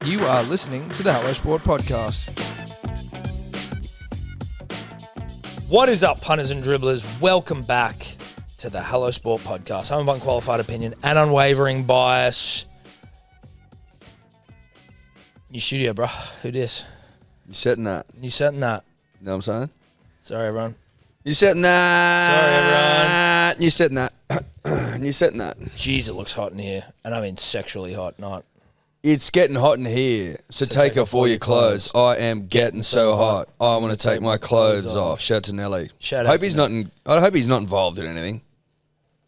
You are listening to the Hello Sport Podcast. What is up, punters and dribblers? Welcome back to the Hello Sport Podcast. I'm of unqualified opinion and unwavering bias. New studio, bro. Who dis? You setting that? You setting that? You know what I'm saying? Sorry, everyone. You setting that? Sorry, everyone. You setting that? You setting that? Jeez, it looks hot in here. And I mean sexually hot, not... It's getting hot in here, so take off all your clothes. I am getting so hot. I want to take my clothes off. Shout out to Nelly. Shout I out hope to he's Nelly. not. I hope he's not involved in anything.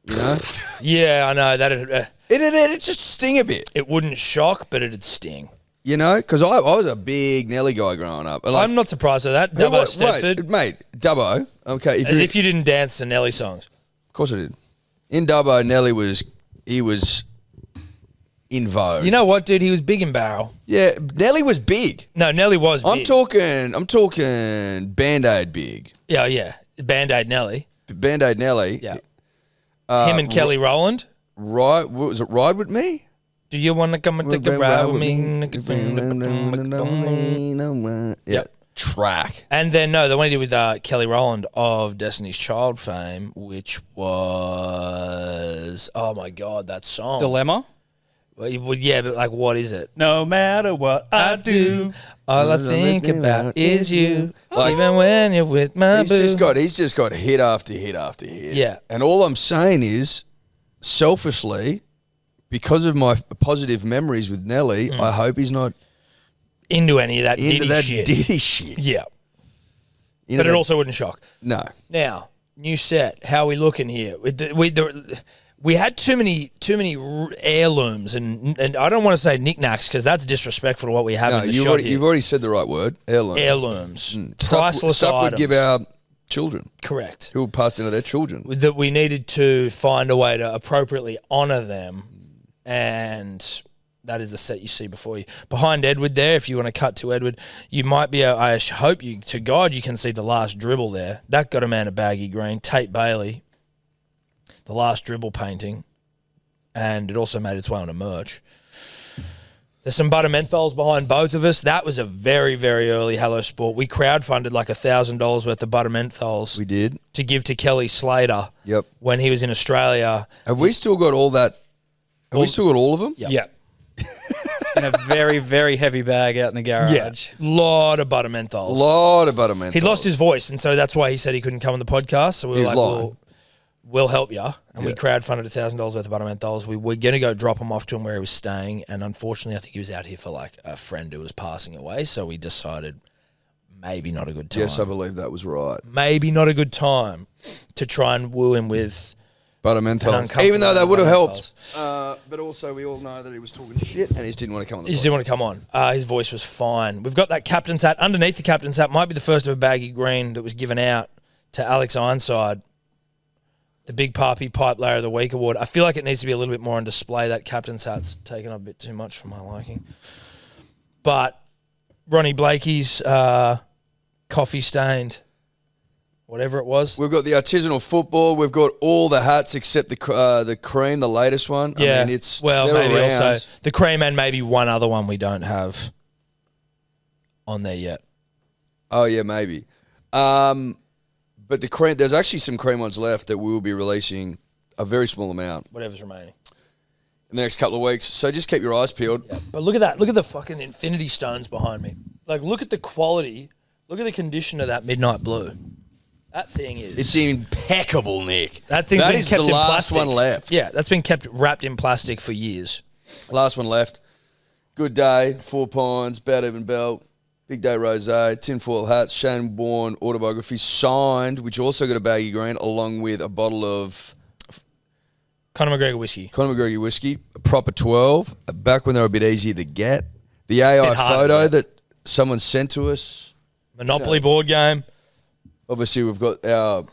You know? Yeah, I know. It just sting a bit. It wouldn't shock, but it'd sting. You know, because I was a big Nelly guy growing up. And like, I'm not surprised at that. Dubbo Stepford. Mate, Dubbo. Okay, As if you didn't dance to Nelly songs. Of course I did. In Dubbo, Nelly was in vogue. You know what, dude? He was big in barrel. Yeah, Nelly was big. No, Nelly was big. I'm talking Band-Aid big. Yeah. Band-Aid Nelly. Band-Aid Nelly. Yeah. Him and Kelly Rowland. Right, was it Ride With Me? Do you want to come and take a ride with me? Yep. Track. And then, the one he did with Kelly Rowland of Destiny's Child fame, which was, oh my God, that song. Dilemma? Well, yeah, but like, what is it? No matter what I do, all I think about is you. Like, even when you're with my boo. He's just got hit after hit after hit. Yeah. And all I'm saying is, selfishly, because of my positive memories with Nelly, I hope he's not into any of that Diddy shit. Yeah. But it also wouldn't shock. No. Now, new set. How are we looking here? We had too many heirlooms, and I don't want to say knickknacks because that's disrespectful to what we have in the shot here. You've already said the right word. Heirlooms. Priceless stuff items. we'd give our children. Correct. Who passed into their children. That we needed to find a way to appropriately honour them, and that is the set you see before you. Behind Edward there, if you want to cut to Edward, you might be I hope you, to God, you can see the last dribble there. That got a man a baggy green. Tate Bailey. The last dribble painting, and it also made its way onto merch. There's some butter menthols behind both of us. That was a very, very early Hello Sport. We crowdfunded like $1,000 worth of butter menthols. We did. To give to Kelly Slater. Yep. When he was in Australia. Have we still got all that? Have we still got all of them? Yep. Yeah. In a very, very heavy bag out in the garage. Yeah. Lot of butter menthols. He lost his voice, and so that's why he said he couldn't come on the podcast. So we were like, we'll help you. And we crowdfunded $1,000 worth of butter menthols. We were going to go drop him off to him where he was staying. And unfortunately, I think he was out here for like a friend who was passing away. So we decided maybe not a good time. Yes, I believe that was right. Maybe not a good time to try and woo him with butter menthols. Even though that would have helped. But also we all know that he was talking shit and he just didn't want to come on the podcast. He just didn't want to come on. His voice was fine. We've got that captain's hat. Underneath the captain's hat might be the first of a baggy green that was given out to Alex Ironside. The Big Papi Pipe Layer of the Week award. I feel like it needs to be a little bit more on display. That captain's hat's taken up a bit too much for my liking. But Ronnie Blakey's coffee stained, whatever it was. We've got the artisanal football. We've got all the hats except the cream, the latest one. Yeah. I mean, maybe around. also the cream and maybe one other one we don't have on there yet. Oh yeah, maybe. But the cream, there's actually some cream ones left that we will be releasing a very small amount. Whatever's remaining. In the next couple of weeks. So just keep your eyes peeled. Yeah. But look at that. Look at the fucking infinity stones behind me. Like, look at the quality. Look at the condition of that midnight blue. That thing is... It's impeccable, Nick. That thing's been kept in plastic. That is the last one left. Yeah, that's been kept wrapped in plastic for years. Last one left. Good day, 4 Pines, Bad Even Belt. Big Day Rosé, tinfoil hats, Shane Warne autobiography signed, which also got a baggy green, along with a bottle of Conor McGregor whiskey. A proper 12, back when they were a bit easier to get. The AI photo that someone sent to us. Monopoly board game. Obviously, we've got our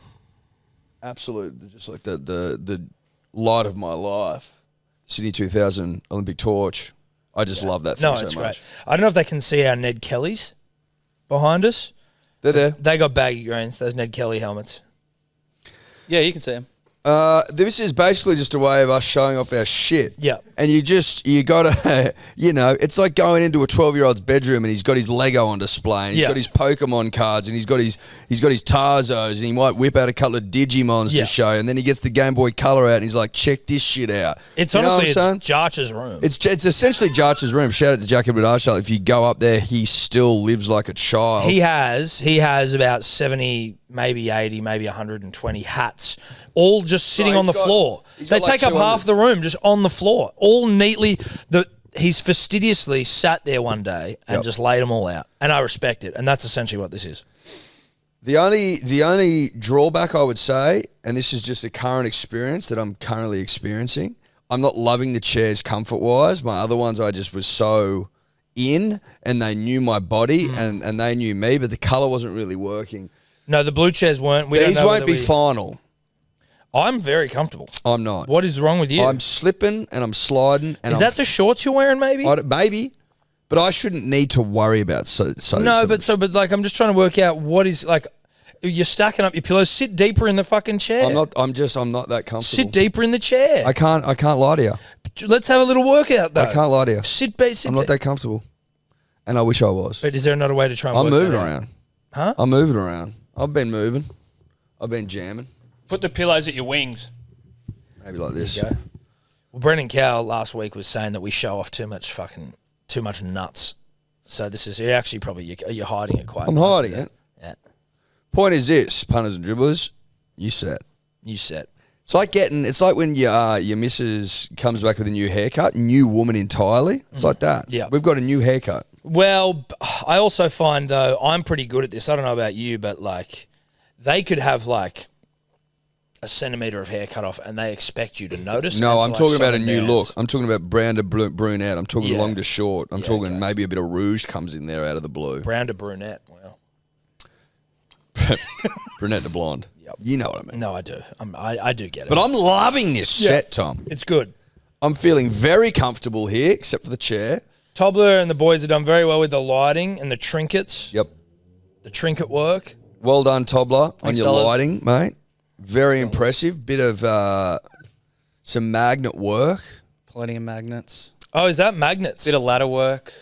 absolute, just like the light of my life, Sydney 2000 Olympic torch. I just love that thing so much. Great. I don't know if they can see our Nedd Kellys behind us. They're there. They got baggy greens, those Nedd Kelly helmets. Yeah, you can see them. This is basically just a way of us showing off our shit. Yeah. And you gotta, it's like going into a 12-year-old's bedroom and he's got his Lego on display and he's got his Pokemon cards and he's got his Tarzos and he might whip out a couple of Digimons to show, and then he gets the Game Boy Color out and he's like, check this shit out. It's honestly, it's Jarch's room. It's essentially Jarch's room. Shout out to Jack Edward Arshall. If you go up there, he still lives like a child. He has about 70, maybe 80, maybe 120 hats, all just sitting on the floor. They take up half the room just on the floor, all neatly. He's fastidiously sat there one day and just laid them all out, and I respect it. And that's essentially what this is. The only drawback I would say, and this is just a current experience that I'm currently experiencing, I'm not loving the chairs comfort-wise. My other ones I just was so in, and they knew my body and they knew me, but the colour wasn't really working. No, the blue chairs weren't. These won't be final. I'm very comfortable. I'm not. What is wrong with you? I'm slipping and I'm sliding. And is that the shorts you're wearing, maybe? Maybe. But I shouldn't need to worry about but like I'm just trying to work out what is like. You're stacking up your pillows. Sit deeper in the fucking chair. I'm not that comfortable. Sit deeper in the chair. I can't lie to you. Let's have a little workout though. I can't lie to you. Sit I'm not that comfortable, and I wish I was. But is there another way to try and I'm work moving that out? around. Huh? I'm moving around. I've been moving. I've been jamming. Put the pillows at your wings. Maybe like this. Well, Brendan Cowell last week was saying that we show off too much nuts. So this is actually probably you're hiding it quite. I'm hiding it. Yeah. Point is this, punters and dribblers, you set. It's like when your missus comes back with a new haircut, new woman entirely. It's like that. Yeah. We've got a new haircut. Well, I also find though I'm pretty good at this. I don't know about you, but like they could have like a centimetre of hair cut off and they expect you to notice. No, I'm like talking about a new dance. look. I'm talking about brown to brunette. I'm talking long to short. I'm talking maybe a bit of rouge comes in there out of the blue. Brown to brunette. Wow. Brunette to blonde. Yep. You know what I mean. No, I do. I do get it. But I'm loving this set, Tom. It's good. I'm feeling very comfortable here, except for the chair. Tobler and the boys have done very well with the lighting and the trinkets. Yep. The trinket work. Well done, Tobler, on your fellas. lighting, mate. Very impressive. Bit of some magnet work. Plenty of magnets. Oh, is that magnets? Bit of ladder work.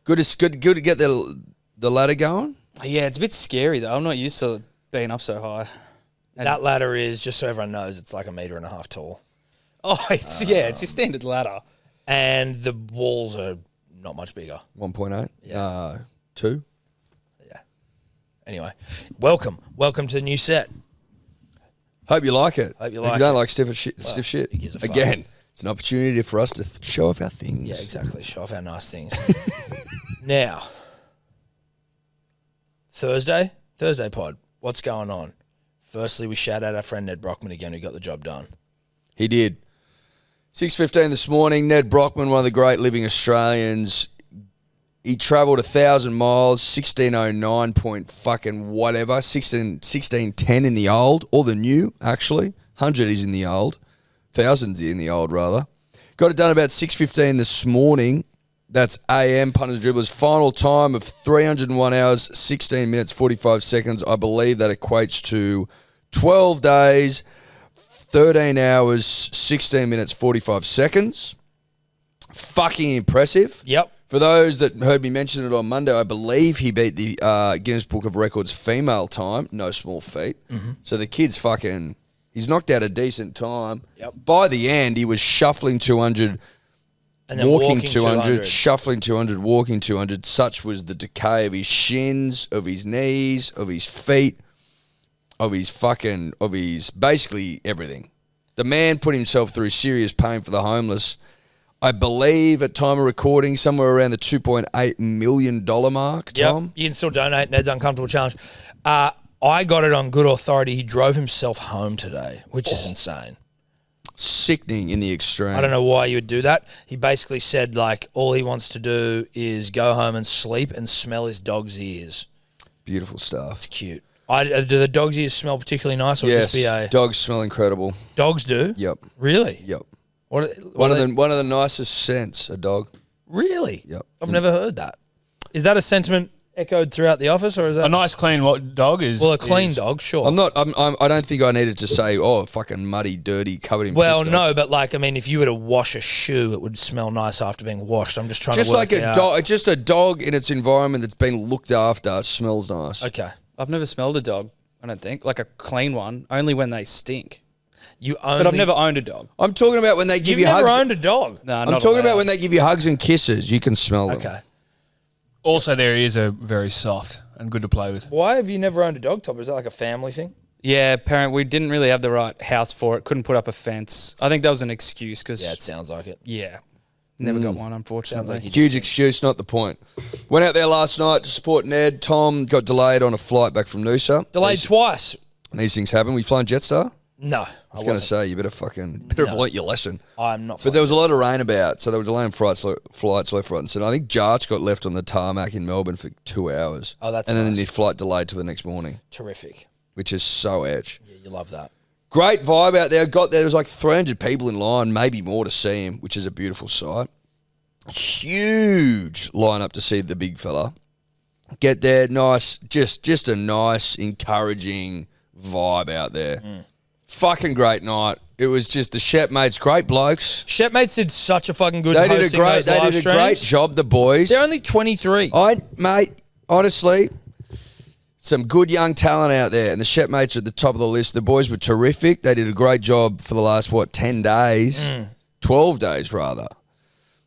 Good to get the ladder going. Yeah, it's a bit scary though. I'm not used to being up so high. And that ladder is, just so everyone knows, it's like 1.5 meters tall. Oh, it's your standard ladder. And the walls are not much bigger. 1.8. Yeah. 2. Yeah. Anyway, welcome to the new set. Hope you like it. Hope you if like you don't it. like stiff shit, who gives a fuck? Again, it's an opportunity for us to show off our things. Yeah, exactly. Show off our nice things. Now, Thursday pod. What's going on? Firstly, we shout out our friend Nedd Brockmann again, who got the job done. He did. 6:15 this morning, Nedd Brockmann, one of the great living Australians. He travelled 1,000 miles, 1609 point fucking whatever, 1610 in the old, or the new, actually. 100 is in the old. 1,000's in the old, rather. Got it done about 6:15 this morning. That's AM, Punters Dribblers. Final time of 301 hours, 16 minutes, 45 seconds. I believe that equates to 12 days, 13 hours, 16 minutes, 45 seconds. Fucking impressive. Yep. For those that heard me mention it on Monday, I believe he beat the Guinness Book of Records female time. No small feat. Mm-hmm. So the kid's fucking... He's knocked out a decent time. Yep. By the end, he was shuffling 200... And then walking 200, shuffling 200, walking 200. Such was the decay of his shins, of his knees, of his feet, of his basically everything. The man put himself through serious pain for the homeless. I believe at time of recording, somewhere around the $2.8 million mark, Tom. Yep. You can still donate. Ned's Uncomfortable Challenge. I got it on good authority. He drove himself home today, which is insane. Sickening in the extreme. I don't know why you would do that. He basically said, like, all he wants to do is go home and sleep and smell his dog's ears. Beautiful stuff. It's cute. Do the dog's ears smell particularly nice, or yes, just be a... dogs smell incredible. Dogs do? Yep. Really? Yep. One of the nicest scents, a dog. Really? Yep. I've never heard that. Is that a sentiment echoed throughout the office, or is that A nice clean dog is... well a clean is- dog? Sure. I don't think I needed to say, oh, fucking muddy, dirty, covered in Well, piss no, but like I mean, if you were to wash a shoe, it would smell nice after being washed. I'm just trying Just to work like a out. dog, just a dog in its environment that's been looked after smells nice. Okay. I've never smelled a dog, I don't think. Like a clean one, only when they stink. But I've never owned a dog. I'm talking about when they give You've you never hugs. owned a dog. No, I'm talking about when they give you hugs and kisses. You can smell them. Okay. Also, their ears are very soft and good to play with. Why have you never owned a dog, Top? Is that like a family thing? Yeah, we didn't really have the right house for it. Couldn't put up a fence. I think that was an excuse because... Yeah, it sounds like it. Yeah. Never got one, unfortunately. Sounds like you Huge excuse, not the point. Went out there last night to support Nedd. Tom got delayed on a flight back from Noosa. delayed twice. These things happen. We flown Jetstar? No, I was going to say, you better have learnt your lesson. I'm not. But there was a lot of rain about, so they were delaying flights left, right, and centre. I think Jarch got left on the tarmac in Melbourne for 2 hours. Oh, that's And then nice. the flight delayed till the next morning, Terrific. which is so edge. Yeah, you love that. Great vibe out there. Got there. There was like 300 people in line, maybe more to see him, which is a beautiful sight. Huge lineup to see the big fella. Get there, nice, just a nice, encouraging vibe out there. Fucking great night. It was just the Shep mates, great blokes. Shepmates did such a fucking good. They did a hosting great, those live great streams. job. The boys. They're only 23. Mate, honestly, some good young talent out there, and the Shep mates are at the top of the list. The boys were terrific. They did a great job for the last 10 days, 12 days rather.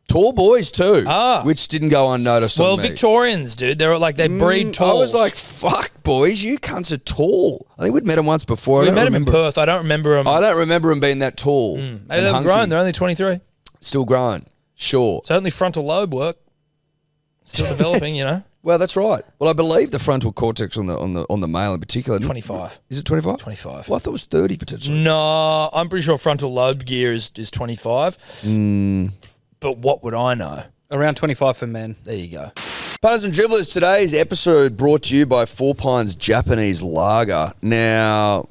Tall boys too, which didn't go unnoticed. Well, on me. Victorians, dude, they're like they breed tall. I was like, "Fuck, boys, you cunts are tall." I think we'd met them once before. We met them in Perth. I don't remember them. I don't remember them being that tall. Maybe they've grown. They're only 23. Still growing. Sure. It's only frontal lobe work. Still developing, you know. Well, that's right. Well, I believe the frontal cortex on the male in particular. 25. Is it 25? 25. Well, I thought it was 30 potentially. No, I'm pretty sure frontal lobe gear is 25. But what would I know? Around 25 for men. There you go. Punters and Dribblers, today's episode brought to you by Four Pines Japanese Lager. Now,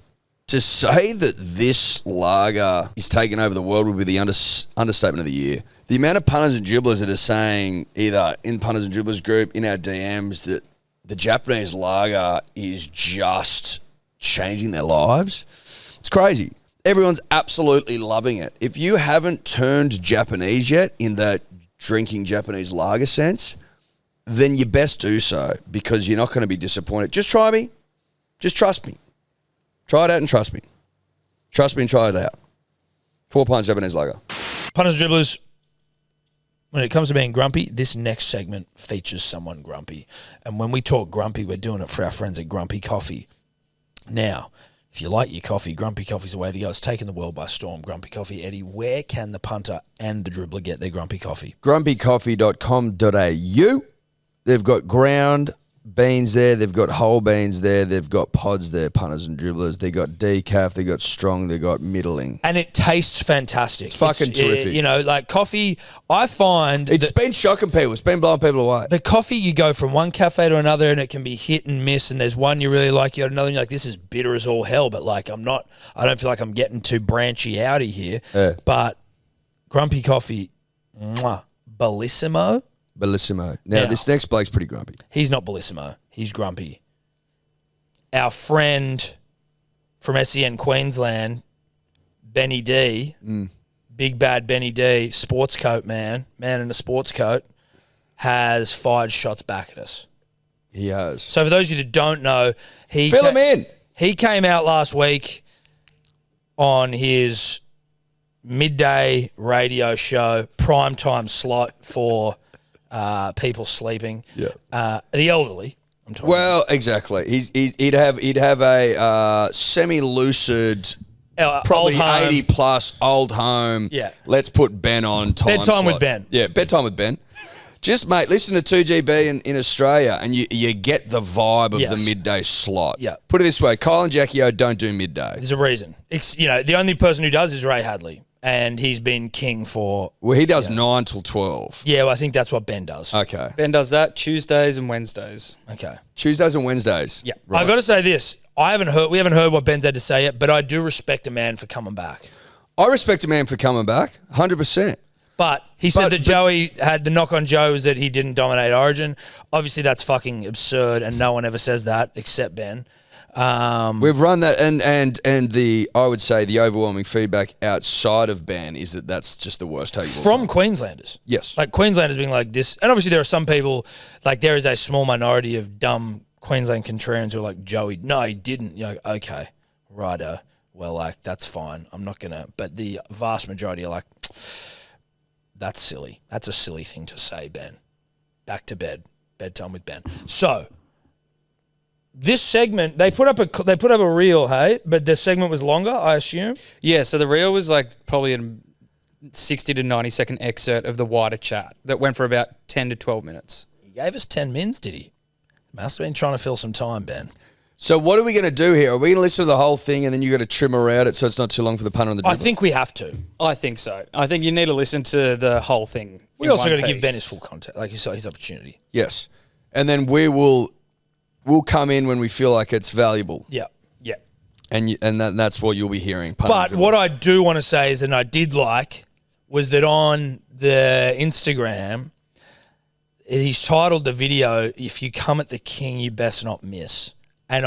to say that this lager is taking over the world would be the understatement of the year. The amount of punters and dribblers that are saying, either in Punters and Dribblers group, in our DMs, that the Japanese lager is just changing their lives. It's crazy. Everyone's absolutely loving it. If you haven't turned Japanese yet in that drinking Japanese lager sense, then you best do so, because you're not going to be disappointed. Just try me. Just trust me. Try it out and trust me. Trust me and try it out. 4 Pines Japanese lager. Punters Dribblers, when it comes to being grumpy, this next segment features someone grumpy. And when we talk grumpy, we're doing it for our friends at Grumpy Coffee. Now, if you like your coffee, Grumpy Coffee's the way to go. It's taken the world by storm. Grumpy Coffee. Eddie, where can the punter and the dribbler get their Grumpy Coffee? grumpycoffee.com.au. They've got ground beans there. They've got whole beans there. They've got pods there, punters and dribblers. They got decaf. They got strong. They got middling. And it tastes fantastic. It's fucking terrific. You know, like coffee, I find It's been shocking people. It's been blowing people away. the coffee, you go from one cafe to another and it can be hit and miss, and there's one you really like, you got another and you're like, this is bitter as all hell, but like I don't feel like I'm getting too branchy outy here. Yeah. But Grumpy Coffee, Bellissimo. Bellissimo. Now, this next bloke's pretty grumpy. He's not Bellissimo. He's grumpy. Our friend from SEN Queensland, Benny D, big bad Benny D, sports coat man in a sports coat, has fired shots back at us. He has. So for those of you that don't know, Fill him in. He came out last week on his midday radio show, primetime slot for people sleeping. Yeah. The elderly, I'm talking Well, exactly. He'd have a semi-lucid, probably old home. 80 plus old home. Yeah. Let's put Ben on time Bedtime with slot. Ben. Yeah, bedtime with Ben. Just, mate, listen to 2GB in Australia and you get the vibe of the midday slot. Yeah. Put it this way, Kyle and Jackie O don't do midday. There's a reason. The only person who does is Ray Hadley, and he's been king for. Well, he does 9 till 12. Yeah, well, I think that's what Ben does. Okay. Ben does that Tuesdays and Wednesdays. Okay. Tuesdays and Wednesdays. Yeah. Right. I've got to say this. We haven't heard what Ben's had to say yet, but I do respect a man for coming back. I respect a man for coming back, 100%. But he said But- that Joey had the knock on Joe was that he didn't dominate Origin. Obviously, that's fucking absurd, and no one ever says that except Ben. We've run that, and I would say the overwhelming feedback outside of Ben is that that's just the worst take of all From time. Queenslanders. Yes. Like, Queenslanders being like this. And obviously, there are some people, like, there is a small minority of dumb Queensland contrarians who are like, Joey, no, he didn't. You're like, okay, righto. Well, like, that's fine. I'm not going to. But the vast majority are like, that's silly. That's a silly thing to say, Ben. Back to bed. Bedtime with Ben. So, this segment, they put up a reel, hey? But the segment was longer, I assume? Yeah, so the reel was like probably a 60 to 90 second excerpt of the wider chat that went for about 10 to 12 minutes. He gave us 10 mins, did he? Must have been trying to fill some time, Ben. So what are we going to do here? Are we going to listen to the whole thing and then you got to trim around it so it's not too long for the punter and the dribbler? I think we have to. I think so. I think you need to listen to the whole thing. We also got to give Ben his full content, like his opportunity. Yes. And then we'll come in when we feel like it's valuable. Yeah. Yeah. And that's what you'll be hearing. But what I do want to say is, and I did like, was that on the Instagram, he's titled the video, "If you come at the king, you best not miss." And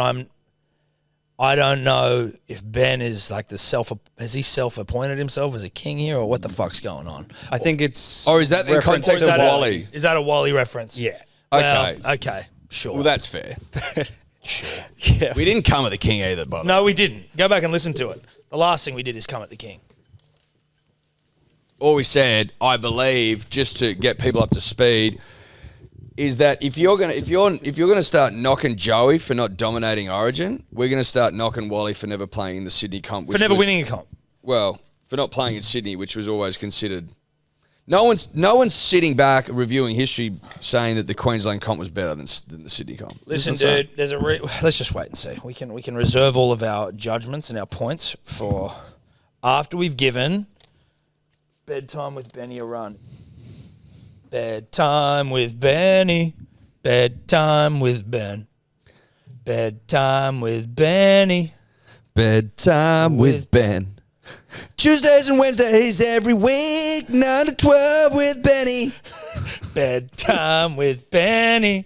I don't know if Ben is like has he self-appointed himself as a king here, or what the fuck's going on? I think it's... Or is that the reference context to of Wally? Is that a Wally reference? Yeah. Okay. Well, okay. Sure. Well, that's fair. sure. Yeah. We didn't come at the king either, by the way. No, we didn't. Go back and listen to it. The last thing we did is come at the king. All we said, I believe, just to get people up to speed, is that if you're gonna start knocking Joey for not dominating Origin, we're gonna start knocking Wally for never playing in the Sydney comp. For never winning a comp. Well, for not playing in Sydney, which was always considered. No one's sitting back reviewing history saying that the Queensland comp was better than the Sydney comp. Listen, dude, there's let's just wait and see. We can reserve all of our judgments and our points for after we've given Bedtime with Benny a run. Bedtime with Benny. Bedtime with Ben. Bedtime with Benny. Bedtime with Ben. Tuesdays and Wednesdays every week, 9 to 12 with Benny. Bedtime with Benny.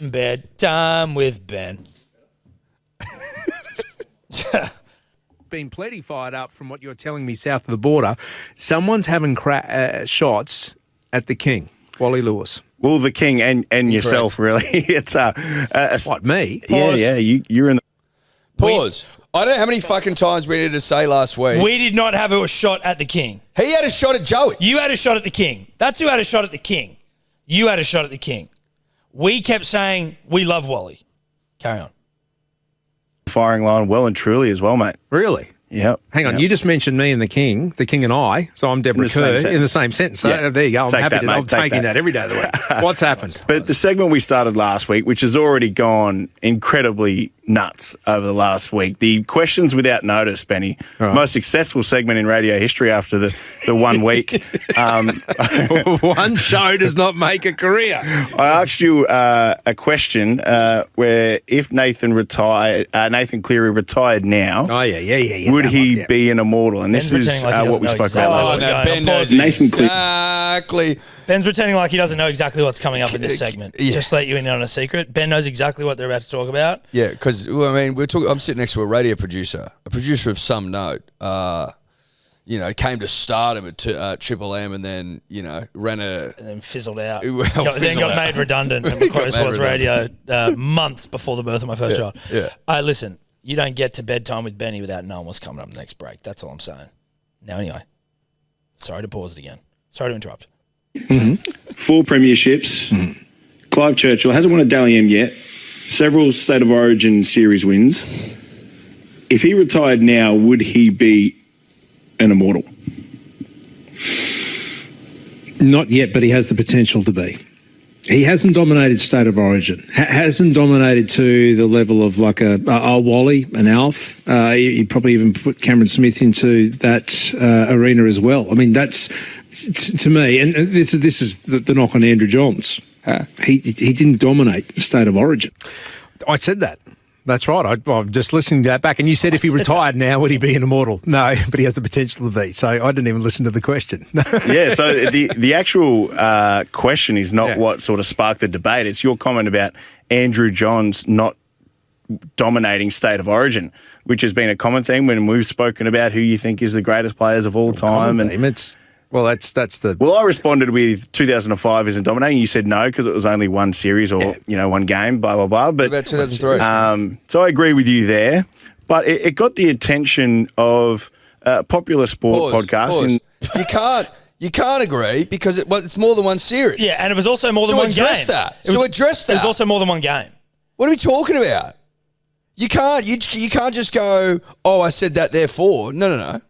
Bedtime with Ben. Been plenty fired up from what you're telling me south of the border. Someone's having shots at the king, Wally Lewis. Well, the king and yourself, really. It's What, me? Yeah, you're in the Pause. I don't know how many fucking times we needed to say last week. We did not have a shot at the king. He had a shot at Joey. You had a shot at the king. That's who had a shot at the king. You had a shot at the king. We kept saying we love Wally. Carry on. firing line well and truly as well, mate. Really? Yep. Hang on, Yep. you just mentioned me and the king and I, so I'm Deborah In the same Kerr sentence. in the same sentence. So Yeah. there you go. I'm Take happy that, to. mate. I'm Take taking that. that every day of the week. What's happened? But the segment we started last week, which has already gone incredibly nuts over the last week, the questions without notice, Benny, All right. most successful segment in radio history after the 1 week. One show does not make a career. I asked you a question where if Nathan Cleary retired now, Oh, yeah. would That he one, yeah. be an immortal? And this Ben's is pretending like he what we doesn't spoke know about exactly last what's week. going on. knows Nathan Cleary. exactly. Ben's pretending like he doesn't know exactly what's coming up in this segment. Yeah. Just let you in on a secret. Ben knows exactly what they're about to talk about. Yeah, because I'm sitting next to a radio producer, a producer of some note. Came to stardom at Triple M, and then ran a. And then fizzled out. Well, then fizzled got out. made redundant at Got Macquarie made Sports redundant. Radio months before the birth of my first child. Yeah. Listen, you don't get to Bedtime with Benny without knowing what's coming up next break. That's all I'm saying. Now, anyway, sorry to pause it again. Sorry to interrupt. 4 premierships. Clive Churchill hasn't won a Dally M yet. Several State of Origin series wins. If he retired now, would he be an immortal? Not yet, but he has the potential to be. He hasn't dominated State of Origin. Hasn't dominated to the level of like a Wally, an Alf. He'd probably even put Cameron Smith into that arena as well. I mean, that's to me, and this is the knock on Andrew Johns. He didn't dominate State of Origin. I said that. That's right. I'm just listening to that back. And you said if he retired now, would he be an immortal? No, but he has the potential to be. So I didn't even listen to the question. Yeah, so the actual question is not what sort of sparked the debate. It's your comment about Andrew Johns not dominating State of Origin, which has been a common theme when we've spoken about who you think is the greatest players of all time. That's the... Well, I responded with 2005 isn't dominating. You said no because it was only one series or one game, blah, blah, blah. But what about 2003? So I agree with you there. But it got the attention of popular sport podcasts. You can't agree because it's more than one series. Yeah, and it was also more than one game. Address that. Address that. It was also more than one game. What are we talking about? You can't just go, oh, I said that, therefore. No.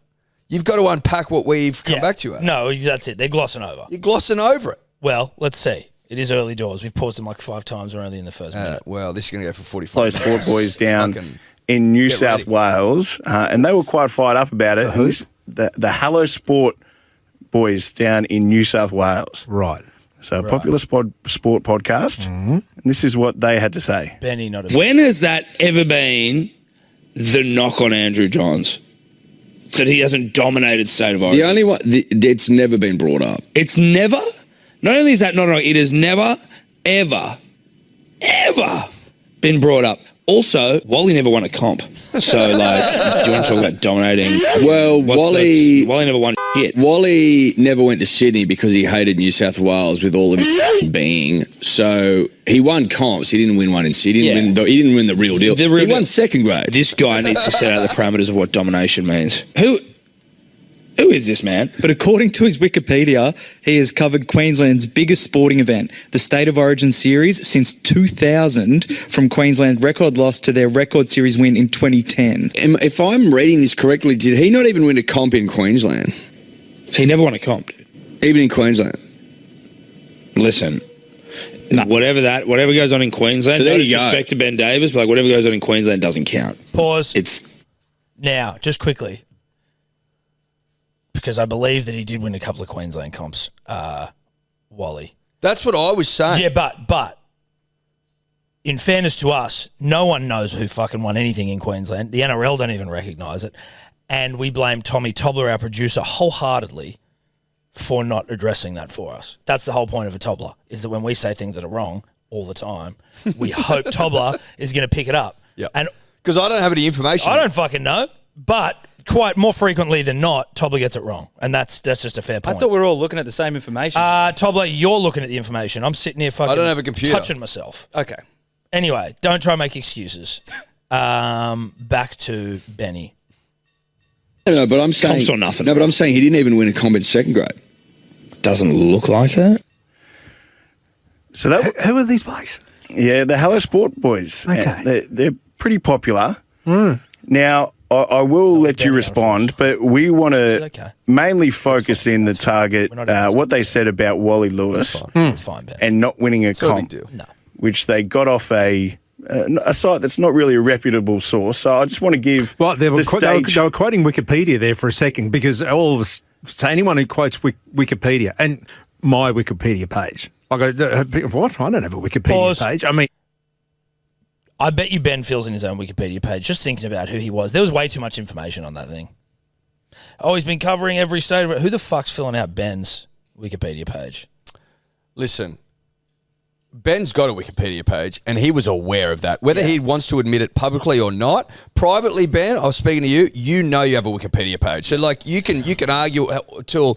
You've got to unpack what we've come back to you at. No, that's it. They're glossing over. You're glossing over it. Well, let's see. It is early doors. We've paused them like 5 times. We're only in the first minute. Well, this is going to go for 45 Those minutes. Sport Boys down in New South Wales, and they were quite fired up about it. The Hello Sport Boys down in New South Wales. Right. So popular sport podcast. And this is what they had to say. Benny, not a... When has that ever been the knock on Andrew Johns? That he hasn't dominated State of Origin? The only one, it's never been brought up. It's never? Not only is that not, it has never, ever been brought up. Also, Wally never won a comp. So, do you want to talk about dominating? Well, Wally never won shit. Wally never went to Sydney because he hated New South Wales with all of it being. So he won comps. He didn't win one in Sydney. He didn't win the real deal. He won second grade. This guy needs to set out the parameters of what domination means. Who is this man? But according to his Wikipedia, he has covered Queensland's biggest sporting event, the State of Origin series, since 2000, from Queensland's record loss to their record series win in 2010. If I'm reading this correctly, did he not even win a comp in Queensland? He never won a comp, dude. Even in Queensland? Listen, whatever goes on in Queensland, so no disrespect to Ben Davis, but whatever goes on in Queensland doesn't count. Pause. It's now, just quickly, because I believe that he did win a couple of Queensland comps, Wally. That's what I was saying. Yeah, but in fairness to us, no one knows who fucking won anything in Queensland. The NRL don't even recognise it. And we blame Tommy Tobler, our producer, wholeheartedly for not addressing that for us. That's the whole point of a Tobler, is that when we say things that are wrong all the time, we hope Tobler is going to pick it up. Yeah. And because I don't have any information. I don't fucking know, but quite more frequently than not, Tobler gets it wrong, and that's just a fair point. I thought we were all looking at the same information. Tobler, you're looking at the information. I'm sitting here fucking... I don't have a computer. Touching myself. Okay. Anyway, don't try and make excuses. Back to Benny. No, but I'm saying... Comps or nothing. No, but I'm saying he didn't even win a comp in second grade. Doesn't look like it. So that Who are these blokes? Yeah, the Hello Sport Boys. Okay. They're pretty popular. Now, I will let you respond, but we want to mainly focus in the target what they said about Wally Lewis That's fine, Ben. and not winning a comp, which they got off a site that's not really a reputable source. So I just want to give they were quoting Wikipedia there for a second, because all of us, so anyone who quotes Wikipedia and my Wikipedia page, I go, what? I don't have a Wikipedia page. I mean, I bet you Ben fills in his own Wikipedia page just thinking about who he was. There was way too much information on that thing. Oh, he's been covering every state of it. Who the fuck's filling out Ben's Wikipedia page? Listen, Ben's got a Wikipedia page, and he was aware of that. Whether he wants to admit it publicly or not, privately, Ben, I was speaking to you. You know you have a Wikipedia page, so like you can argue till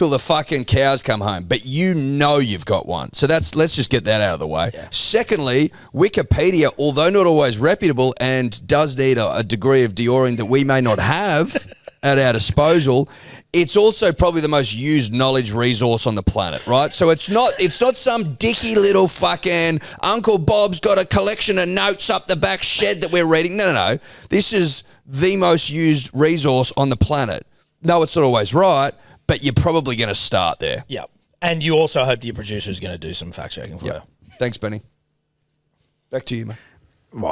the fucking cows come home, but you know you've got one. So let's just get that out of the way. Yeah. Secondly, Wikipedia, although not always reputable and does need a degree of deoring that we may not have at our disposal, it's also probably the most used knowledge resource on the planet, right? So it's not some dicky little fucking Uncle Bob's got a collection of notes up the back shed that we're reading. No. This is the most used resource on the planet. No, it's not always right, but you're probably going to start there. Yeah. And you also hope that your producer is going to do some fact checking for you. Thanks, Benny. Back to you, mate. Well,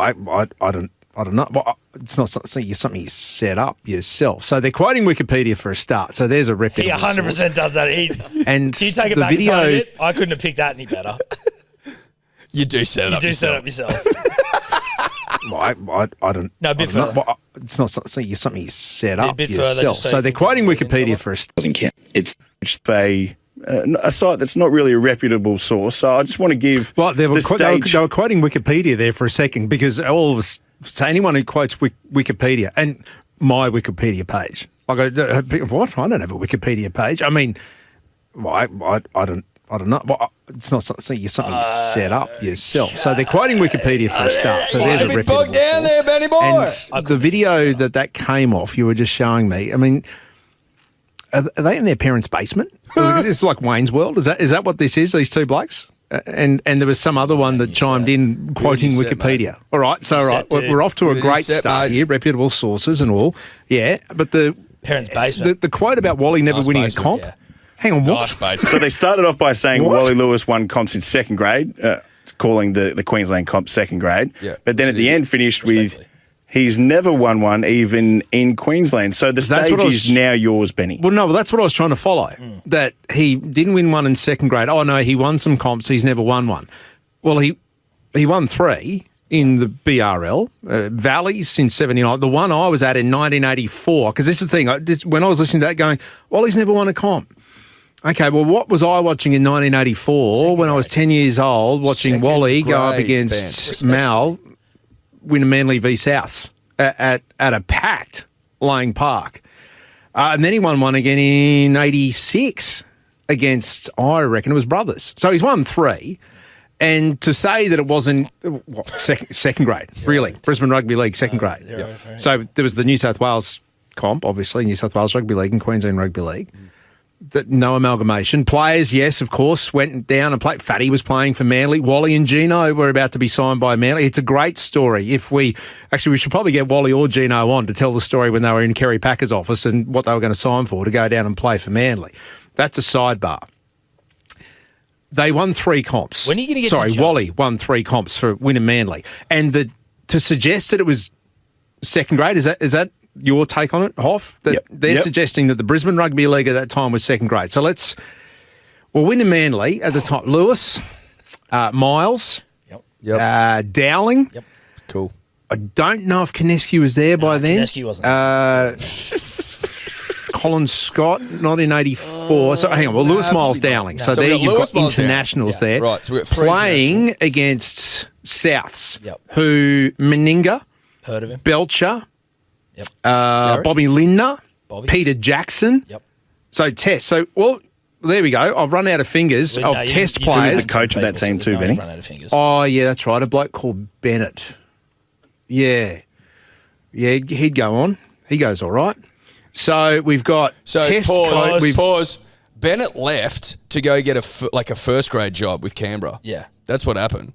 I don't know. Well, it's not something you set up yourself. So they're quoting Wikipedia for a start. So there's a reputable He 100% source. does that. And can you take it back and tone it? I couldn't have picked that any better. You do set it up yourself. You do set it up yourself. I don't. No, a bit further. Well, it's not something you set up bit further, yourself. just So they're quoting Wikipedia for a Doesn't count. It's a site that's not really a reputable source. So I just want to give they were quoting Wikipedia there for a second because so anyone who quotes Wikipedia and my Wikipedia page, what? I don't have a Wikipedia page. I mean, I don't know. Well, it's not something you set up yourself. So they're quoting Wikipedia for a start. So there's a reputable bogged down there, Benny boy. And the video that came off, you were just showing me. I mean, are they in their parents' basement? It's like Wayne's World. Is that what this is? These two blokes? And there was some other one that chimed in quoting Wikipedia. All right, so we're off to a great start here. Reputable sources and all. Yeah, but the parents' basement. The quote about Wally never winning a comp. Yeah. Hang on, what? So they started off by saying Wally Lewis won comps in second grade, calling the Queensland comp second grade. Yeah, but then at the end finished with he's never won one even in Queensland. So the stage is now yours, Benny. Well, that's what I was trying to follow. That he didn't win one in second grade. Oh, no, he won some comps. He's never won one. Well, he won 3 in the BRL, Valleys since 79. The one I was at in 1984, because this is the thing, when I was listening to that going, Wally's never won a comp. Okay, well, what was I watching in 1984 when I was 10 years old, watching Wally go up against Mal, win a Manly v Souths at a packed Lang Park. And then he won one again in 86 against, I reckon it was Brothers. So he's won 3. And to say that it wasn't second grade, really, Brisbane Rugby League, second grade. So there was the New South Wales comp, obviously, New South Wales Rugby League and Queensland Rugby League. No amalgamation. Players, yes, of course, went down and played. Fatty was playing for Manly. Wally and Gino were about to be signed by Manly. It's a great story. We should probably get Wally or Gino on to tell the story when they were in Kerry Packer's office and what they were going to sign for to go down and play for Manly. That's a sidebar. They won 3 comps. When are you going to get to Wally won 3 comps for winning Manly. And to suggest that it was second grade, is that your take on it, Hoff? That they're suggesting that the Brisbane Rugby League at that time was second grade. So winning Manly at the time, Lewis, Miles, Dowling. Yep. Cool. I don't know if Kineski was there by then. Kineski wasn't. Colin Scott, 1984. So hang on, Lewis, Miles, Dowling. So there you've got internationals there. Right, so we've got 3 playing against Souths, who Meninga, heard of him, Belcher, Bobby Lindner, Peter Jackson. Yep. So Test. So, there we go. I've run out of fingers of Test players. He was the coach of that team too, Benny. Run out of fingers. Oh, yeah, that's right. A bloke called Bennett. Yeah. Yeah, he'd go on. He goes all right. So we've got Test pause. Bennett left to go get a first grade job with Canberra. Yeah. That's what happened.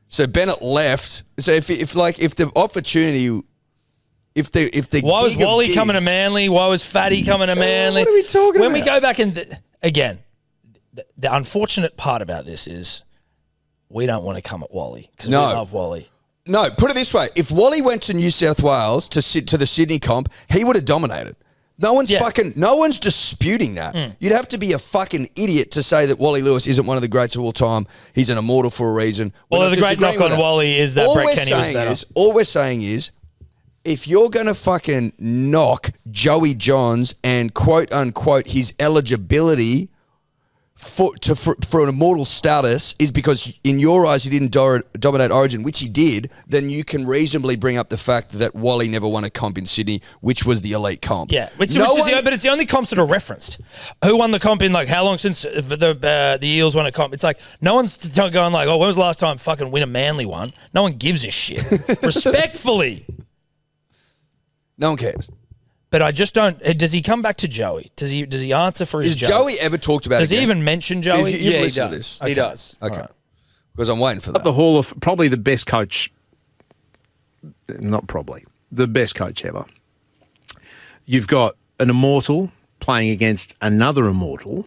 So Bennett left. So if the opportunity... If the why was Wally coming to Manly? Why was Fatty coming to Manly? What are we talking about? When we go back and again, the unfortunate part about this is we don't want to come at Wally because we love Wally. No, put it this way: if Wally went to New South Wales to the Sydney comp, he would have dominated. No one's disputing that. You'd have to be a fucking idiot to say that Wally Lewis isn't one of the greats of all time. He's an immortal for a reason. Well, the great knock on Wally is that Brett Kenny was better. All we're saying is, if you're going to fucking knock Joey Johns and quote unquote his eligibility for an immortal status is because in your eyes he didn't dominate Origin, which he did, then you can reasonably bring up the fact that Wally never won a comp in Sydney, which was the elite comp. Yeah, but it's the only comps that are referenced. Who won the comp in how long since the Eels won a comp? It's like no one's going when was the last time fucking Winner Manly won? No one gives a shit. Respectfully. No one cares. But I just don't. Does he come back to Joey? Does he answer for his Is Joey ever talked about? Does he even mention Joey? Yeah, he does. He does. Okay. Right. Because I'm waiting for that. Up the hall of probably the best coach. Not probably the best coach ever. You've got an immortal playing against another immortal.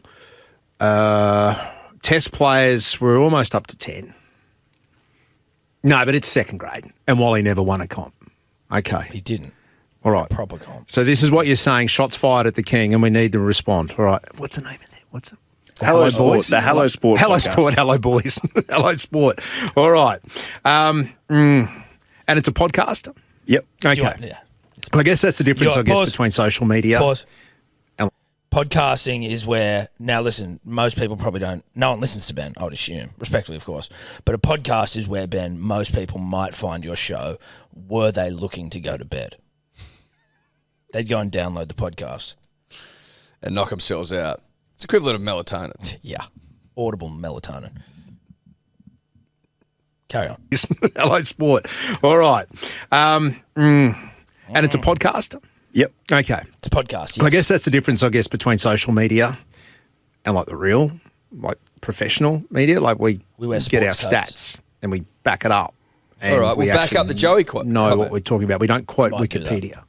Test players were almost up to 10. No, but it's second grade, and Wally never won a comp. Okay, he didn't. All right. Proper comp. So this is what you're saying, shots fired at the King, and we need to respond. All right. What's the name in there? What's it? Hello Sport. The Hello Sport. Hello Sport. Hello boys. Hello Sport. All right. And it's a podcast? Yep. Okay. Yeah. Well, I guess that's the difference, Pause. between social media. Pause. Podcasting is where, now listen, most people probably don't, no one listens to Ben, I would assume, respectfully, of course. But a podcast is where, Ben, most people might find your show were they looking to go to bed. They'd go and download the podcast. And knock themselves out. It's equivalent of melatonin. Yeah. Audible melatonin. Carry on. Hello, sport. All right. And it's a podcast? Yep. Okay. It's a podcast, yes. Well, I guess that's the difference, between social media and like the real, like professional media. Like we wear get our sports codes. stats and we back it up. And All right, we'll back actually up the Joey quote. Know what we're talking about. We don't quote Might do Wikipedia.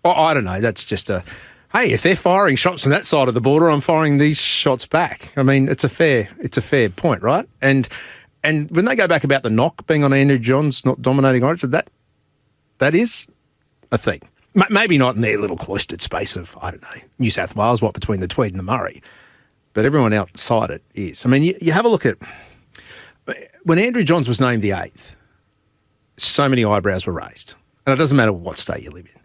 Oh, I don't know. That's just hey, if they're firing shots from that side of the border, I'm firing these shots back. I mean, it's a fair point, right? And when they go back about the knock being on Andrew Johns not dominating Origin, that is a thing. Maybe not in their little cloistered space of, I don't know, New South Wales, between the Tweed and the Murray. But everyone outside it is. I mean, you have a look at, when Andrew Johns was named the 8th, so many eyebrows were raised. And it doesn't matter what state you live in.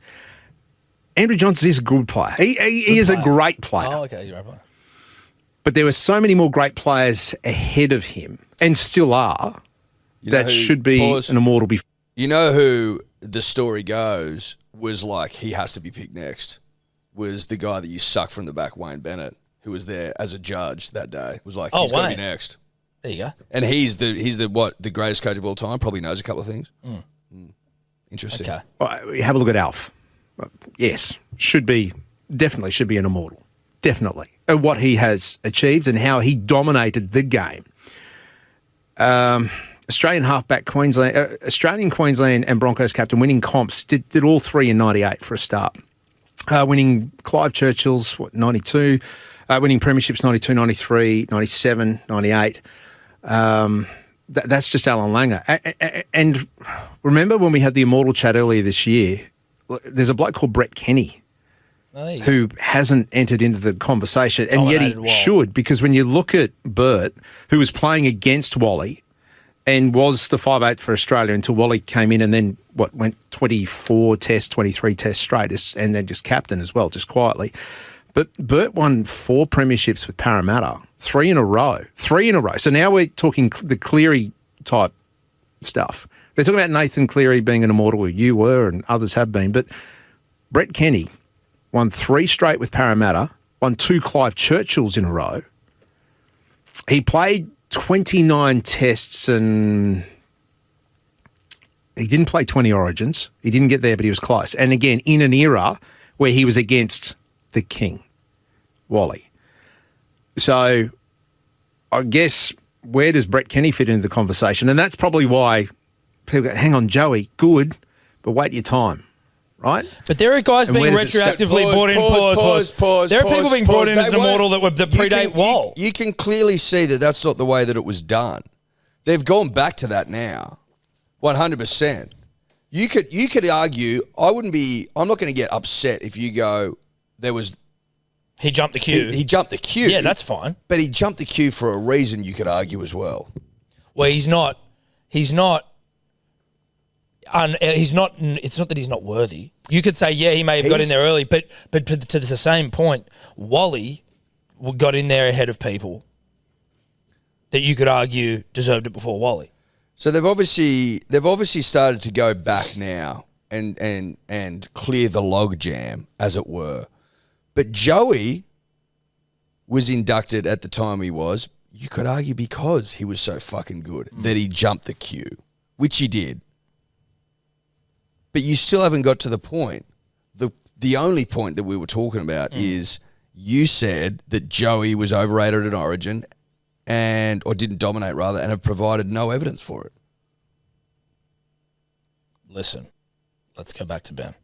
Andrew Johns is a good player. He is a great player. Oh, okay, you're right. Player. But there were so many more great players ahead of him, and still are, that should be an immortal before. You know who the story goes was like, he has to be picked next, was the guy that you sucked from the back, Wayne Bennett, who was there as a judge that day, was like, he's got to be next. There you go. And he's the greatest coach of all time, probably knows a couple of things. Interesting. Okay. Have a look at Alf. Yes, definitely should be an immortal. Definitely. What he has achieved and how he dominated the game. Australian halfback Australian Queensland and Broncos captain, winning comps, did all three in 98 for a start. Winning Clive Churchill's, 92, winning premierships 92, 93, 97, 98. That's just Alan Langer. And remember when we had the immortal chat earlier this year, there's a bloke called Brett Kenny who hasn't entered into the conversation, and yet he should, because when you look at Bert, who was playing against Wally and was the 5'8" for Australia until Wally came in and then, went 24 tests, 23 tests straight, and then just captain as well, just quietly. But Bert won 4 premierships with Parramatta, 3 in a row. So now we're talking the Cleary type stuff. They're talking about Nathan Cleary being an immortal, you were and others have been, but Brett Kenny won 3 straight with Parramatta, won 2 Clive Churchills in a row. He played 29 tests and he didn't play 20 Origins. He didn't get there, but he was close. And again, in an era where he was against the king, Wally. So I guess, where does Brett Kenny fit into the conversation? And that's probably why people go, hang on, Joey, good, but wait your time, right? But there are guys being retroactively brought in. Pause. There are people being brought in as an immortal that predate Wall. You can clearly see that that's not the way that it was done. They've gone back to that now, 100%. You could argue, I'm not going to get upset if you go, he jumped the queue. He jumped the queue. Yeah, that's fine. But he jumped the queue for a reason, you could argue as well. Well, it's not that he's not worthy. You could say, yeah, he may have got in there early, but to the same point, Wally got in there ahead of people that you could argue deserved it before Wally. So they've obviously started to go back now and clear the log jam, as it were. But Joey was inducted at the time he was, you could argue because he was so fucking good that he jumped the queue, which he did. But you still haven't got to the point. The only point that we were talking about is you said that Joey was overrated at Origin or didn't dominate rather, and have provided no evidence for it. Listen, let's go back to Ben.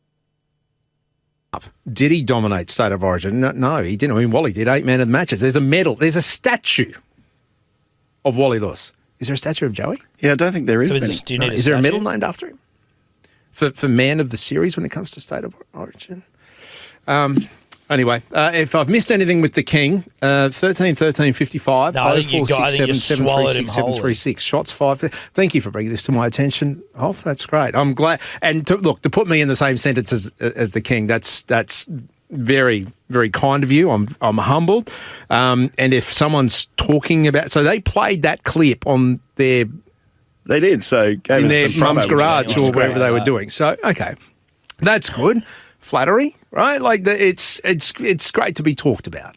Did he dominate State of Origin? No, he didn't. I mean, Wally did 8 man of the matches. There's a medal. There's a statue of Wally Lewis. Is there a statue of Joey? Yeah, I don't think there is. Is there a medal named after him? For man of the series when it comes to State of Origin? Anyway, if I've missed anything with the King, 13-13-55, No, I think you swallowed him wholly. 736 shots, 5. Thank you for bringing this to my attention, Hoff. That's great. I'm glad. And to put me in the same sentence as the King, that's very, very kind of you. I'm humbled. And if someone's talking about, so they played that clip on their. They did. So in their mum's garage or wherever they were doing. So okay, that's good. Flattery, right? Like it's great to be talked about,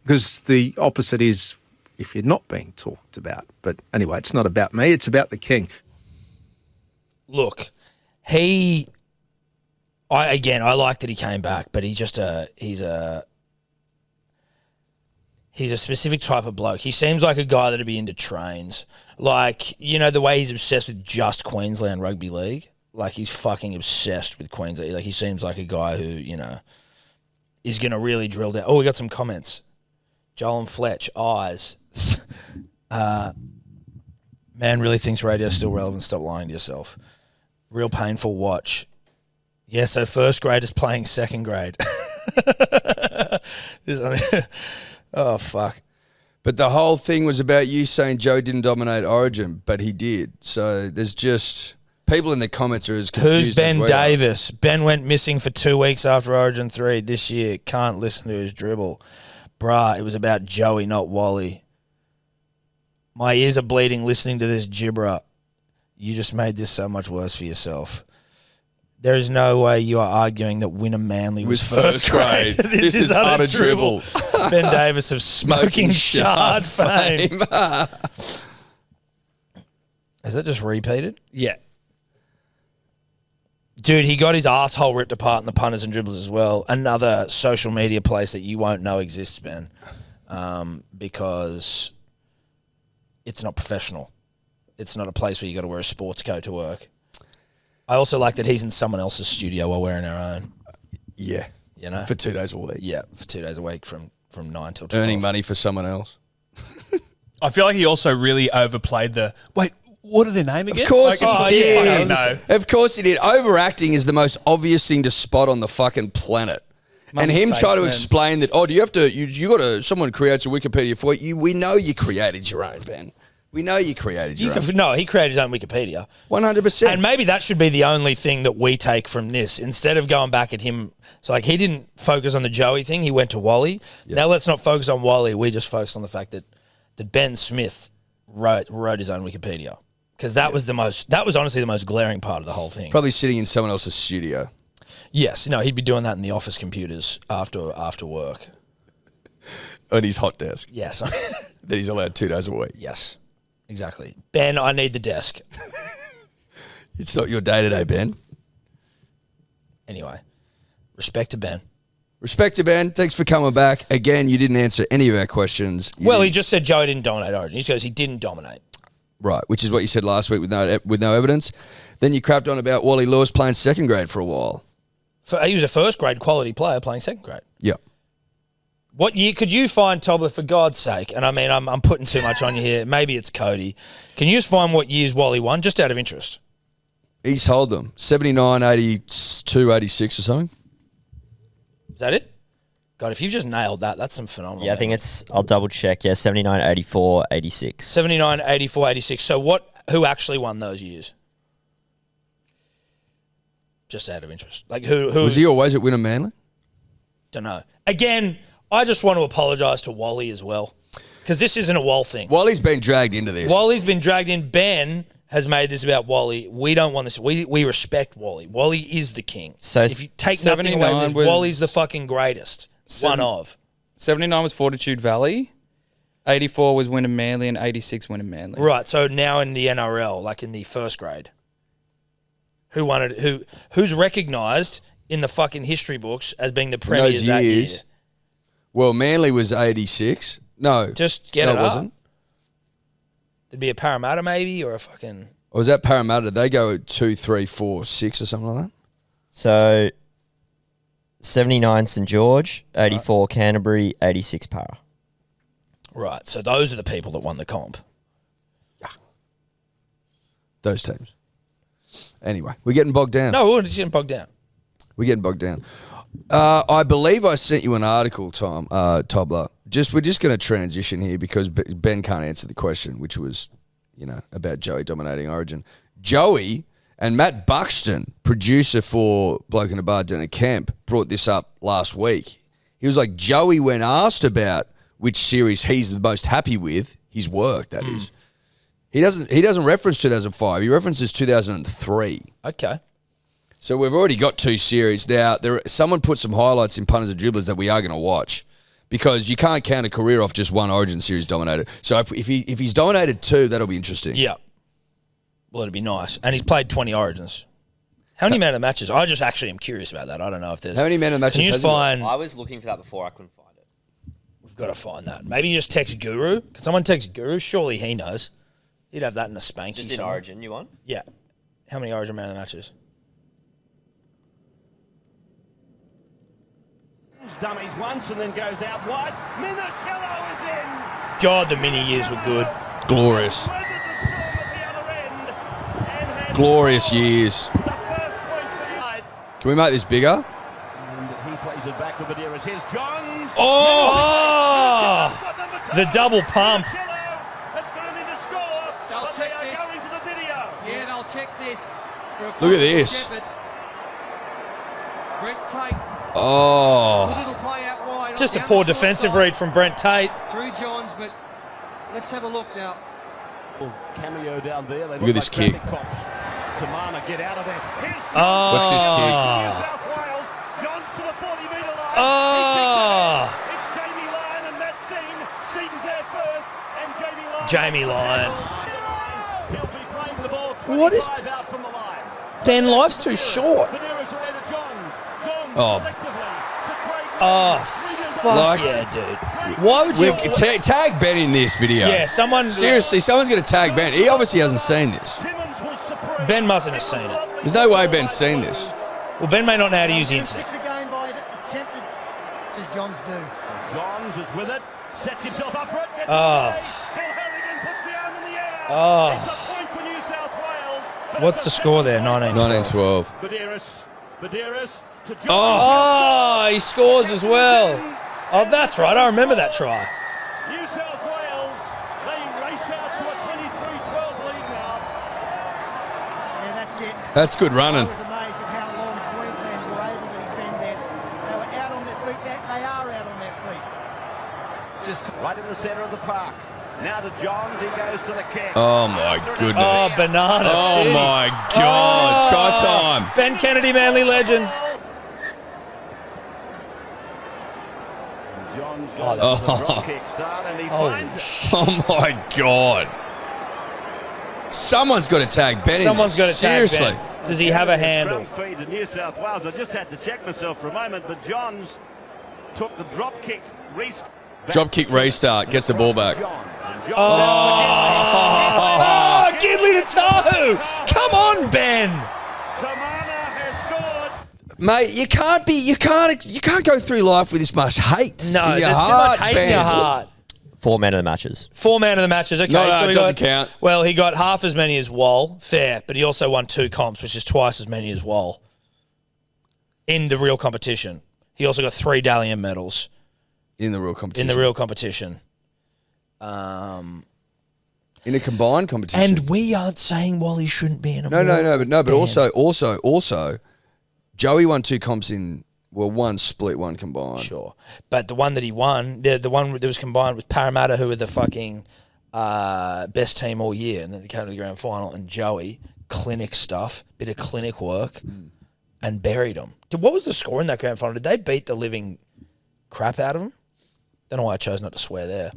because the opposite is if you're not being talked about. But anyway, it's not about me. It's about the King. Look, I like that he came back, but he's a specific type of bloke. He seems like a guy that'd be into trains. Like, you know, the way he's obsessed with just Queensland Rugby League. Like, he's fucking obsessed with Queensland. Like, he seems like a guy who, you know, is going to really drill down. Oh, we got some comments. Joel and Fletch, eyes. Man really thinks radio's still relevant. Stop lying to yourself. Real painful watch. Yeah, so first grade is playing second grade. Oh, fuck. But the whole thing was about you saying Joe didn't dominate Origin, but he did. So there's just... People in the comments are as confused Who's Ben as we Davis? Ben went missing for 2 weeks after Origin 3 this year. Can't listen to his dribble. Bruh, it was about Joey, not Wally. My ears are bleeding listening to this gibber. You just made this so much worse for yourself. There is no way you are arguing that Wynnum Manly was first grade. This is utter dribble. Ben Davis of Smoking Shard fame. Is that just repeated? Yeah. Dude, he got his asshole ripped apart in the Punters and Dribblers as well. Another social media place that you won't know exists, Ben, because it's not professional. It's not a place where you got to wear a sports coat to work. I also like that he's in someone else's studio while we're in our own. Yeah. You know? For 2 days a week. Yeah, for 2 days a week from 9 till 12. Earning money for someone else. I feel like he also really overplayed the... Wait, what are their name again? Of course he did. No. Of course he did. Overacting is the most obvious thing to spot on the fucking planet. And him trying to explain that, do you have to, you got to, someone creates a Wikipedia for you. We know you created your own, Ben. We know you created your own. No, he created his own Wikipedia. 100%. And maybe that should be the only thing that we take from this. Instead of going back at him, so like he didn't focus on the Joey thing, he went to Wally. Yep. Now let's not focus on Wally. We just focus on the fact that Ben Smith wrote his own Wikipedia. Because that was honestly the most glaring part of the whole thing. Probably sitting in someone else's studio. Yes, no, he'd be doing that in the office computers after work. On his hot desk. Yes. That he's allowed 2 days a week. Yes, exactly. Ben, I need the desk. It's not your day-to-day, Ben. Anyway, respect to Ben. Respect to Ben. Thanks for coming back. Again, you didn't answer any of our questions. He just said Joe didn't dominate Origin. He goes, he didn't dominate. Right, which is what you said last week with no evidence. Then you crapped on about Wally Lewis playing second grade for a while. He was a first grade quality player playing second grade. Yeah. What year could you find, Tobler, for God's sake? And I mean, I'm putting too much on you here. Maybe it's Cody. Can you just find what years Wally won, just out of interest? East Hold'em, 79, 82, 86 or something. Is that it? God, if you've just nailed that, that's some phenomenal. Yeah, I think I'll double check. Yeah, 79, 84, 86. 79, 84, 86. So who actually won those years? Just out of interest. Like who was he always at Wynnum Manly? Don't know. Again, I just want to apologise to Wally as well. Because this isn't a Wall thing. Wally's been dragged into this. Wally's been dragged in. Ben has made this about Wally. We don't want this. We respect Wally. Wally is the king. So if you take nothing away from this, Wally's the fucking greatest. 79 was Fortitude Valley, 84 was Wynnum Manly, and 86 Wynnum Manly. Right, so now in the NRL, like in the first grade, who won it? Who's recognised in the fucking history books as being the premiers that year? Well, Manly was 86. No, just get it up. Wasn't. There'd be a Parramatta maybe, or a fucking. Or was that Parramatta? Did they go at 2, 3, 4, 6 or something like that? So 79 St George, 84 Canterbury, 86 Para. Right, so those are the people that won the comp. Yeah. Those teams. Anyway, we're getting bogged down. No, we're just getting bogged down. We're getting bogged down. I believe I sent you an article, Tom, Tobler. We're just going to transition here because Ben can't answer the question, which was, about Joey dominating Origin. Joey and Matt Buxton, producer for Bloke in a Bar Dinner Camp, brought this up last week. He was like, Joey, when asked about which series he's the most happy with, his work, that is. He doesn't reference 2005. He references 2003. Okay. So we've already got 2 series. Now, someone put some highlights in Punters Dribblers that we are going to watch because you can't count a career off just one Origin series dominated. So if he's dominated 2, that'll be interesting. Yeah. Well, it'd be nice. And he's played 20 Origins. How many man of the matches? I just actually am curious about that. I don't know if there's... How many man of the matches Can you has he got? find... I was looking for that before. I couldn't find it. We've got to find that. Maybe you just text Guru. Can someone text Guru? Surely he knows. He'd have that in a spanky. Just in Origin, you want? Yeah. How many Origin man of the matches? Dummies once and then goes out wide. Minicello is in. God, the mini years were good. Glorious. Glorious years. Can we make this bigger? And he plays it back for Badira's. Here's Johns. Oh! The double pump. They'll check this. Going for the video. Yeah, they'll check this. Look at this. Brent Tate. Oh. Little play out wide. Just a poor defensive read from Brent Tate. Through Johns, but let's have a look now. Cameo down there. They Look at this kick. Samana, get out of there. Oh. Watch this kick. New South Wales. Johns to the 40-metre line. Oh. It's Jamie Lyon and Matt Sings there first. And Jamie Lyon. He'll be playing the ball. What is... Out from the line. Ben, life's too short. Oh. Oh, fuck yeah, dude. Why would you... Tag Ben in this video. Yeah, someone... Seriously, someone's going to tag Ben. He obviously hasn't seen this. Ben mustn't have seen it. There's no way Ben's seen this. Well, Ben may not know how to use the internet. Again by attempted as Johns do. Johns is with it. Sets himself up for it. Gets Oh. Bill Harrigan puts the arm in the air. Oh. It's a point for New South Wales. What's the score there? 19-12. 19-12. Badiris to Johns. Oh, he scores as well. Oh, that's right. I remember that try. New South Wales, they race out to a 23-12 lead now. Yeah, that's it. That's good running. I was amazed at how long Queensland were able to defend that. They were out on their feet. They are out on their feet. Just right in the centre of the park. Now to Johns, he goes to the camp. Oh, my goodness. Oh, banana Oh, city. my God. Oh. Try time. Ben Kennedy, Manly legend. Johns Oh, goes that's- to the drop kick start and he Holy finds it. Oh, my God. Someone's got to tag Ben Someone's in got this. to tag Seriously. Ben. Does he have a handle? Scrum feed to New South Wales. I just had to check myself for a moment, but Johns took the drop kick. Drop kick restart. Gets the ball back. Oh, Gidley to toe. Come on, Ben. Mate, you can't go through life with this much hate. No, in your there's heart, too much hate Ben. in your heart. 4 men of the matches. 4 man of the matches. Okay, No, so it he doesn't got, count. Well, he got half as many as Wall, fair, but he also won 2 comps, which is twice as many as Wall in the real competition. He also got 3 Dalian medals In the real competition. in the real competition. In a combined competition. And we aren't saying Wally shouldn't be in a No, but band. also, Joey won 2 comps in, well, 1 split, 1 combined. Sure. But the one that he won, the one that was combined was Parramatta, who were the fucking best team all year. And then they came to the grand final, and Joey, clinic stuff, bit of clinic work, and buried them. What was the score in that grand final? Did they beat the living crap out of them? Don't know why I chose not to swear there.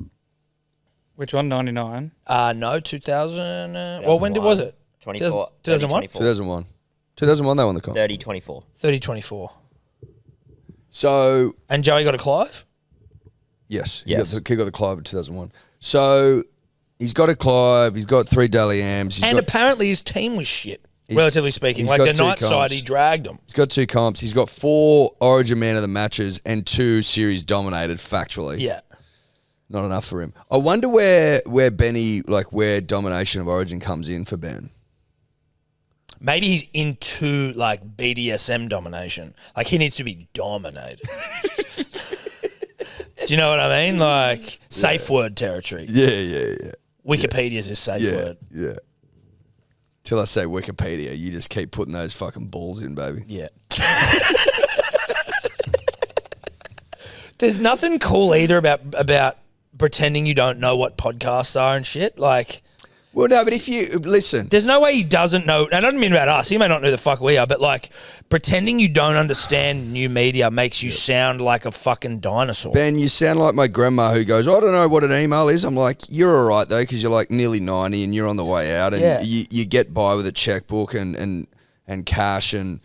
Which one? 99? No, 2000. Well, when was it? 24. 2001? 2001. 2001 they won the comp. 30-24. 30-24. So... And Joey got a Clive? Yes. Yes. He got the Clive in 2001. So he's got a Clive, he's got 3 Dally Ams. And apparently his team was shit, relatively speaking. Like the night side, he dragged them. He's got 2 comps. He's got 4 Origin Man of the matches and 2 series dominated factually. Yeah. Not enough for him. I wonder where Benny, like where domination of Origin comes in for Ben. Maybe he's into like BDSM domination. Like he needs to be dominated. Do you know what I mean? Like safe word territory. Yeah. Wikipedia's his safe word. Yeah. Till I say Wikipedia, you just keep putting those fucking balls in, baby. Yeah. There's nothing cool either about pretending you don't know what podcasts are and shit. Like, well, no, but if you listen, there's no way he doesn't know. And I don't mean about us. He may not know who the fuck we are, but like pretending you don't understand new media makes you sound like a fucking dinosaur. Ben, you sound like my grandma who goes, I don't know what an email is. I'm like, you're all right though, because you're like nearly 90 and you're on the way out, and you get by with a checkbook and cash and.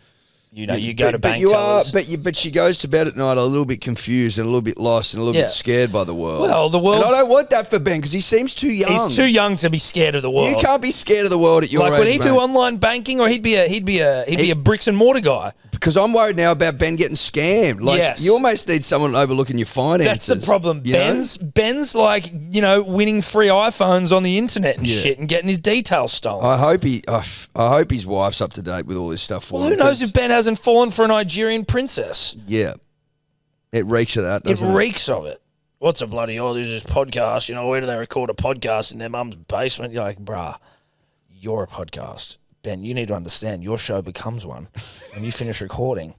You know, you go to bank tellers. But she goes to bed at night a little bit confused and a little bit lost and a little bit scared by the world. Well, the world. And I don't want that for Ben because he seems too young. He's too young to be scared of the world. You can't be scared of the world at your age, Like, would he mate. do online banking, or he'd be a bricks and mortar guy? Because I'm worried now about Ben getting scammed. Like, Yes. you almost need someone overlooking your finances. That's the problem. you know? Ben's like, winning free iPhones on the internet and shit and getting his details stolen. I hope his wife's up to date with all this stuff for Well, him. who knows if Ben hasn't fallen for a Nigerian princess? Yeah. It reeks of that, doesn't it? It reeks of it. What's a bloody there's this podcast, where do they record a podcast in their mum's basement? You're like, bruh, you're a podcast. Ben, you need to understand your show becomes one when you finish recording.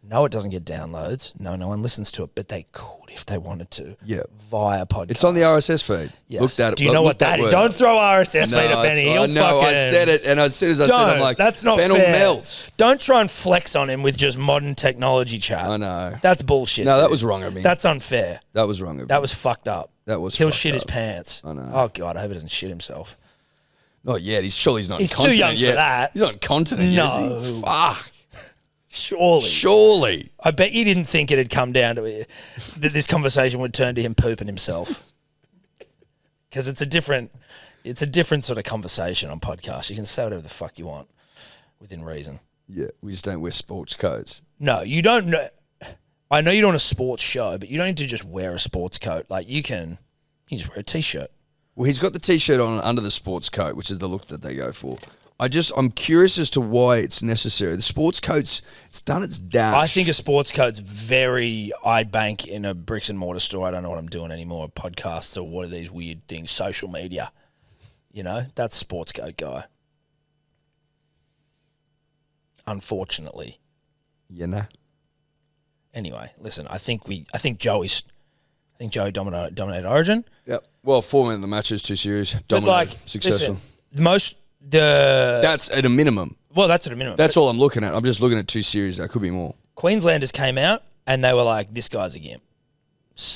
No, it doesn't get downloads. No one listens to it, but they could if they wanted to. Yeah. Via podcast. It's on the RSS feed. Yes. Look that. Do you know what that is? Don't throw RSS feed at Benny. I know. I said it, and as soon as I said it, I'm like, that's not Ben fair. will melt. Don't try and flex on him with just modern technology chat. I know. That's bullshit. No, that dude. was wrong of me. That's unfair. That was wrong of me. That was fucked up. That was He'll fucked shit his up. pants. I know. Oh, God, I hope he doesn't shit himself. Not yet. He's not He's on too continent young yet. for that. He's not on continent yet, is he? No. Fuck. Surely. I bet you didn't think it had come down to it, that this conversation would turn to him pooping himself. Because it's a different sort of conversation on podcasts. You can say whatever the fuck you want within reason. Yeah, we just don't wear sports coats. No, you don't know. I know you're on a sports show, but you don't need to just wear a sports coat. Like, you just wear a T-shirt. Well, he's got the T-shirt on under the sports coat, which is the look that they go for. I'm curious as to why it's necessary. The sports coat's, it's done its dash. I think a sports coat's I'd bank in a bricks and mortar store. I don't know what I'm doing anymore. Podcasts or what are these weird things? Social media. That's sports coat guy. Unfortunately. Anyway, listen, I think Joey dominated Origin. Yep. Well, 4 men of the matches, 2 series, dominated, successful. Listen, that's at a minimum. Well, that's at a minimum. That's all I'm looking at. I'm just looking at 2 series. That could be more. Queenslanders came out and they were like, "This guy's a gimp."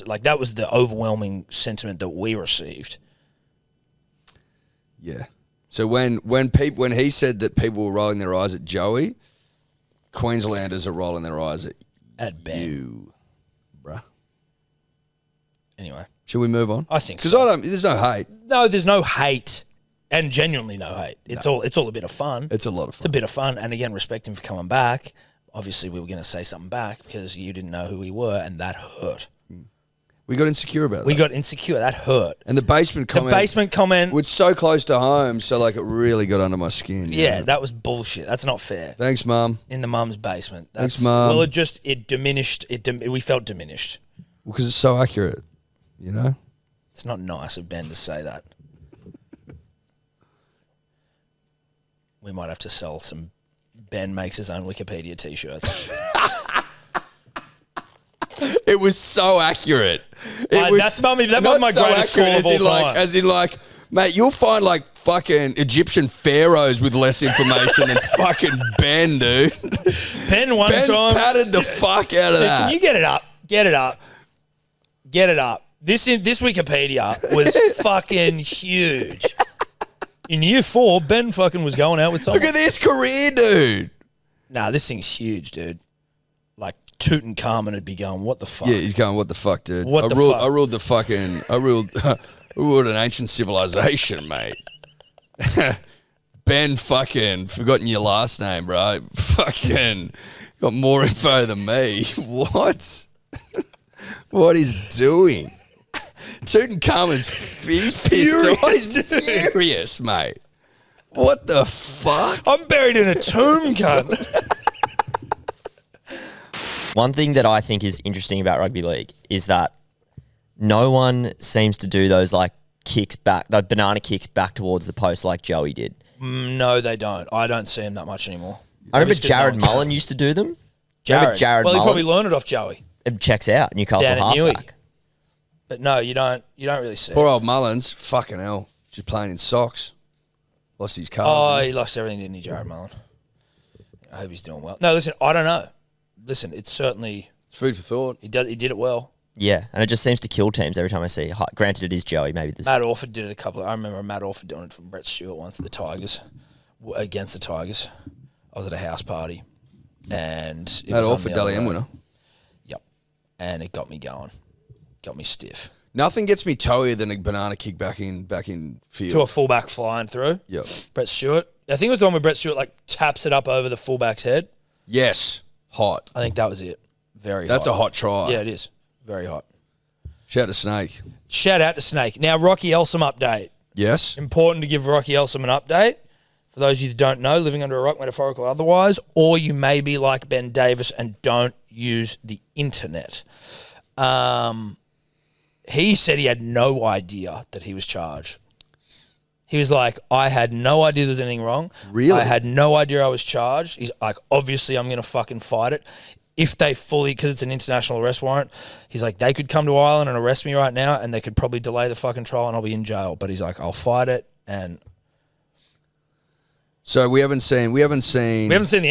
Like, that was the overwhelming sentiment that we received. Yeah. So when he said that people were rolling their eyes at Joey, Queenslanders are rolling their eyes at Ben. you, bruh. Anyway, should we move on? I think because so. There's no hate. No, there's no hate, and genuinely no hate. It's all a bit of fun. It's a lot of fun. It's a bit of fun, and again, respect him for coming back. Obviously, we were going to say something back because you didn't know who we were, and that hurt. We got insecure about that. We got insecure. That hurt. And the basement comment was so close to home, so like it really got under my skin. Yeah, that was bullshit. That's not fair. Thanks, Mum. In the mum's basement. Thanks, Mum. Well, it diminished. We felt diminished. Well, because it's so accurate, It's not nice of Ben to say that. We might have to sell some Ben makes his own Wikipedia T-shirts. It was so accurate. That was my greatest call of all time. As in, mate, you'll find fucking Egyptian pharaohs with less information than fucking Ben, dude. Ben's time patted the fuck out of that. Can you get it up? Get it up. Get it up. This Wikipedia was fucking huge. In year 4, Ben fucking was going out with someone. Look at this career, dude. Nah, this thing's huge, dude. Like, Tutankhamun would be going, what the fuck? Yeah, he's going, what the fuck, dude? What the fuck? I ruled an ancient civilization, mate. Ben fucking forgotten your last name, bro. Fucking got more info than me. What? What he's doing? Tutankhamun's he's pissed off. He's furious, mate. What the fuck? I'm buried in a tomb, cunt. One thing that I think is interesting about rugby league is that no one seems to do those like kicks back, the banana kicks back towards the post like Joey did. No, they don't. I don't see him that much anymore. I remember Jared Mullen used to do them. Jared Mullen. Well, he probably learned it off Joey. It checks out, Newcastle halfback. But no, you don't really see Poor it. old Mullins, fucking hell, just playing in socks. Lost his car. Oh, he lost everything, didn't he, Jared Mullen? I hope he's doing well. No, listen, I don't know. Listen, it's certainly... It's food for thought. He did it well. Yeah, and it just seems to kill teams every time I see. Granted, it is Joey. Maybe this. Matt Orford did it a couple. I remember Matt Orford doing it from Brett Stewart once at the Tigers, against the Tigers. I was at a house party, and it Matt was on Orford, the other Dally M road. winner. Yep, and it got me going, got me stiff. Nothing gets me toeier than a banana kick back in field. To a fullback flying through. Yep. Brett Stewart. I think it was the one where Brett Stewart like taps it up over the fullback's head. Yes, hot. I think that was it. Very. That's hot. a hot try. Yeah, it is. Very hot. Shout out to Snake. Shout out to Snake. Now, Rocky Elsom update. Yes. Important to give Rocky Elsom an update. For those of you that don't know, living under a rock, metaphorical or otherwise, or you may be like Ben Davis and don't use the internet. He said he had no idea that he was charged. He was like, I had no idea there was anything wrong. Really? I had no idea I was charged. He's like, obviously I'm going to fucking fight it. If they fully, because it's an international arrest warrant, he's like, they could come to Ireland and arrest me right now and they could probably delay the fucking trial and I'll be in jail. But he's like, I'll fight it. And so we haven't seen the end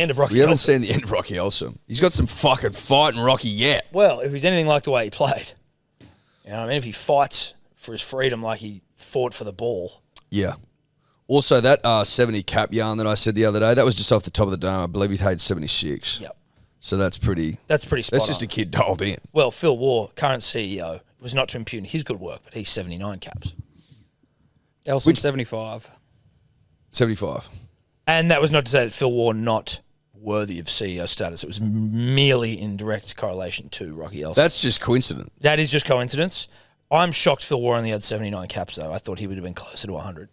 of Rocky We haven't Elsom. seen the end of Rocky Elsom. He's got some fucking fighting Rocky yet. Well, if he's anything like the way he played, you know what I mean? If he fights for his freedom like he fought for the ball. Yeah. Also, that 70 cap yarn that I said the other day, that was just off the top of the dome. I believe he paid 76. Yep. So that's pretty spot That's just on. a kid dialed in. Well, Phil Waugh, current CEO, was not to impugn his good work, but he's 79 caps. Elsom 75. 75. And that was not to say that Phil Waugh not worthy of CEO status. It was merely in direct correlation to Rocky Elsom. That's just coincidence. That is just coincidence. I'm shocked Phil Waugh only had 79 caps, though. I thought he would have been closer to 100.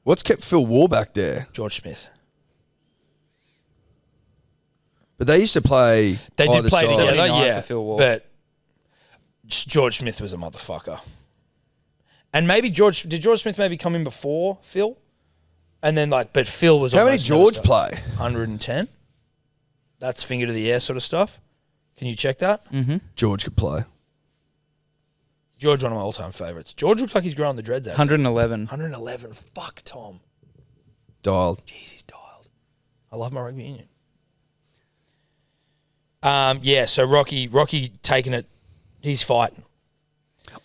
What's kept Phil Waugh back there? George Smith. But they used to play. They did either play side. together, 79 yeah. for Phil Waugh. But George Smith was a motherfucker. And maybe George Smith maybe come in before Phil? And then but Phil was How many almost George never play? 110. That's finger to the air sort of stuff. Can you check that? Mm-hmm. George could play. George, one of my all-time favourites. George looks like he's growing the dreads out. 111. 111. Fuck, Tom. Dialed. Jeez, he's dialed. I love my rugby union. Yeah, so Rocky taking it. He's fighting.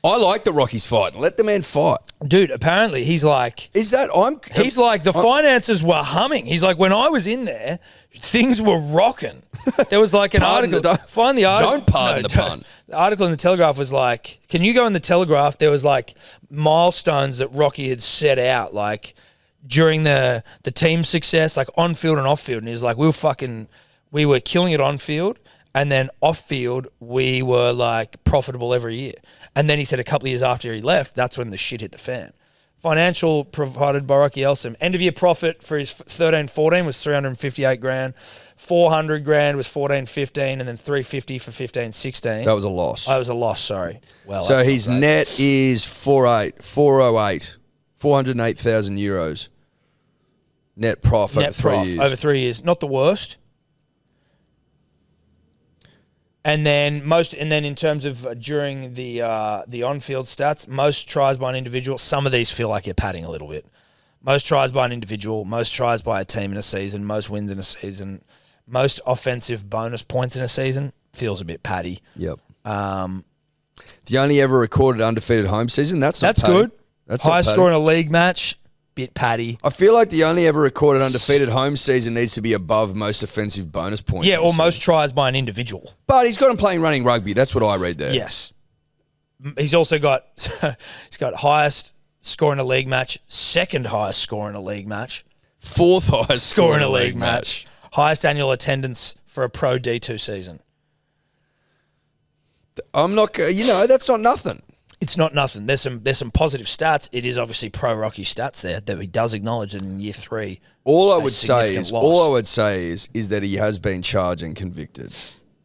I like the Rockies fighting. Let the man fight. Dude, apparently he's like... He's like, the finances were humming. He's like, when I was in there, things were rocking. There was like an article. Find the article. Don't pardon the pun. The article in the Telegraph was like, can you go in the Telegraph? There was like milestones that Rocky had set out, like during the team success, like on field and off field. And he's like, we were killing it on field. And then off field, we were like profitable every year. And then he said a couple of years after he left, that's when the shit hit the fan. Financial provided by Rocky Elsom. End of year profit for his 13-14 was 358 grand. 400 grand was 14-15, and then 350 for 15-16. That was a loss. That was a loss, sorry. Well, so that's his not great. net is 408,000 euros. Net prof over 3 years. Over 3 years. Not the worst. And then in terms of during the on-field stats, most tries by an individual. Some of these feel like you're padding a little bit. Most tries by an individual, most tries by a team in a season, most wins in a season, most offensive bonus points in a season. Feels a bit paddy. Yep. The only ever recorded undefeated home season. That's good. That's highest score in a league match. Bit paddy. I feel like the only ever recorded undefeated home season needs to be above most offensive bonus points. Yeah, or most tries by an individual. But he's got him playing running rugby. That's what I read there. Yes. He's also got highest score in a league match, second highest score in a league match, fourth highest score in a league match, highest annual attendance for a pro D2 season. I'm not, that's not nothing. It's not nothing. There's some positive stats. It is obviously pro Rocky stats there that he does acknowledge that in year 3. All I would say is that he has been charged and convicted.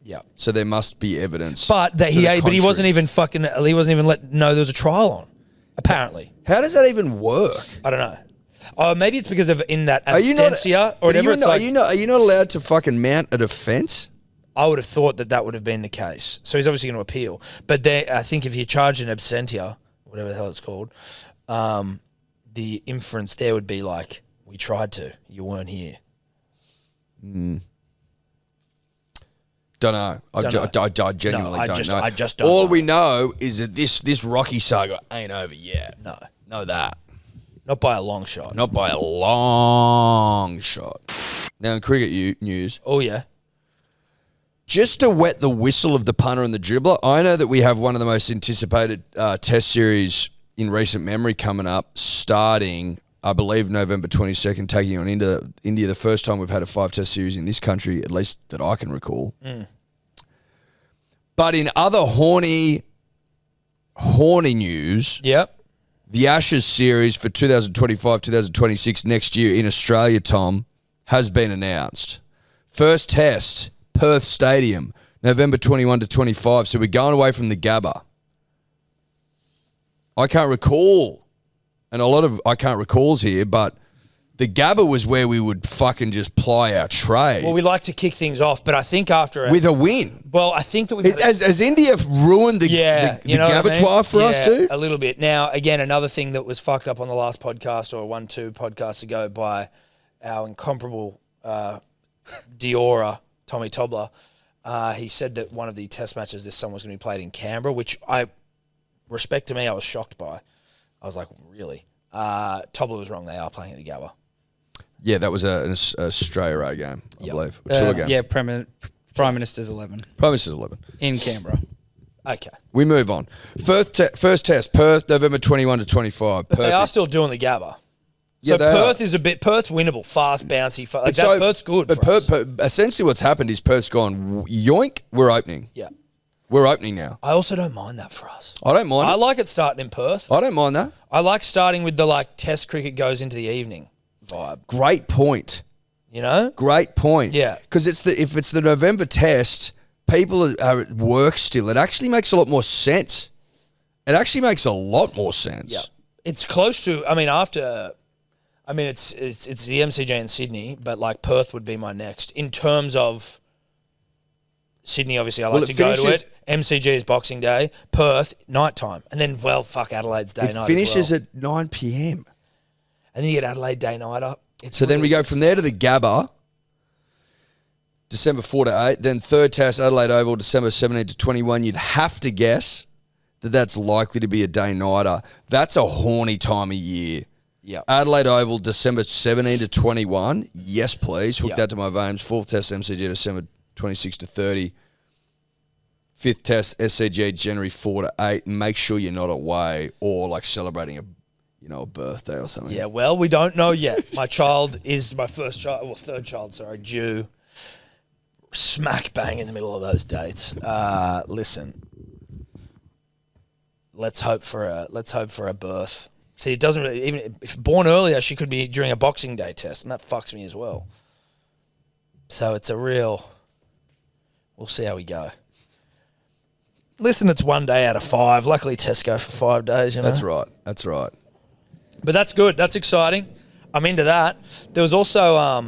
Yeah. So there must be evidence. But that he wasn't even let know there was a trial on. Apparently. How does that even work? I don't know. Oh, maybe it's because of in that abstentia or whatever. Are you not allowed to fucking mount a defence? I would have thought that would have been the case. So he's obviously going to appeal. But I think if you charge an absentia, whatever the hell it's called, the inference there would be like, we tried to, you weren't here. Don't know. I genuinely don't know. I just don't All know. we know is that this Rocky saga ain't over yet. No. Know that. Not by a long shot. Not by a long shot. Now in cricket news. Oh, yeah. Just to wet the whistle of the punter and the dribbler, I know that we have one of the most anticipated test series in recent memory coming up, starting, I believe, November 22nd, taking on India, the first time we've had a 5-test series in this country, at least that I can recall. But in other horny news, the Ashes series for 2025-2026 next year in Australia, Tom, has been announced. First test, Perth Stadium, November 21 to 25. So we're going away from the Gabba. I can't recall, and a lot of I can't recalls here, but the Gabba was where we would fucking just ply our trade. Well, we like to kick things off, but I think after with a win. Well, I think that we've has India ruined the Gabatoir for us, dude? A little bit. Now, again, another thing that was fucked up on the last podcast or 1-2 podcasts ago by our incomparable Diora, Tommy Tobler, he said that one of the test matches this summer was going to be played in Canberra, which respect to me, I was shocked by. I was like, really? Tobler was wrong. They are playing at the Gabba. Yeah, that was an Australia game, I believe. A tour game. Yeah, Prime Minister's 11. Prime Minister's 11. In Canberra. Okay. We move on. First test, Perth, November 21 to 25. But they are still doing the Gabba. Yeah, so Perth's winnable, fast, bouncy. Perth's good But for us. essentially what's happened is Perth's gone, yoink, we're opening. Yeah. We're opening now. I also don't mind that for us. I don't mind I it. like it starting in Perth. I don't mind that. I like starting with the test cricket goes into the evening vibe. Great point. You know? Great point. Yeah. Because if it's the November test, people are at work still. It actually makes a lot more sense. It actually makes a lot more sense. Yeah. It's close to, it's the MCG in Sydney, but Perth would be my next. In terms of Sydney, obviously I like to go to it. MCG is Boxing Day. Perth, nighttime. And then, Adelaide's day night. It finishes at 9 p.m. And then you get Adelaide day night up. Then we go from there to the Gabba, December 4 to 8. Then third test, Adelaide Oval, December 17 to 21. You'd have to guess that that's likely to be a day-nighter. That's a horny time of year. Yeah. Adelaide Oval, December 17 to 21. Yes, please. Hook that to my veins. Fourth test, MCG, December 26 to 30. Fifth test, SCG, January 4 to 8. Make sure you're not away or celebrating a birthday or something. Yeah, well, we don't know yet. My child is my third child, due smack bang in the middle of those dates. Listen, let's hope for a birth. See, it doesn't really, even if born earlier, she could be during a Boxing Day test, and that fucks me as well. So it's a real. We'll see how we go. Listen, it's 1 day out of 5. Luckily, tests go for 5 days. That's right. That's right. But that's good. That's exciting. I'm into that. There was also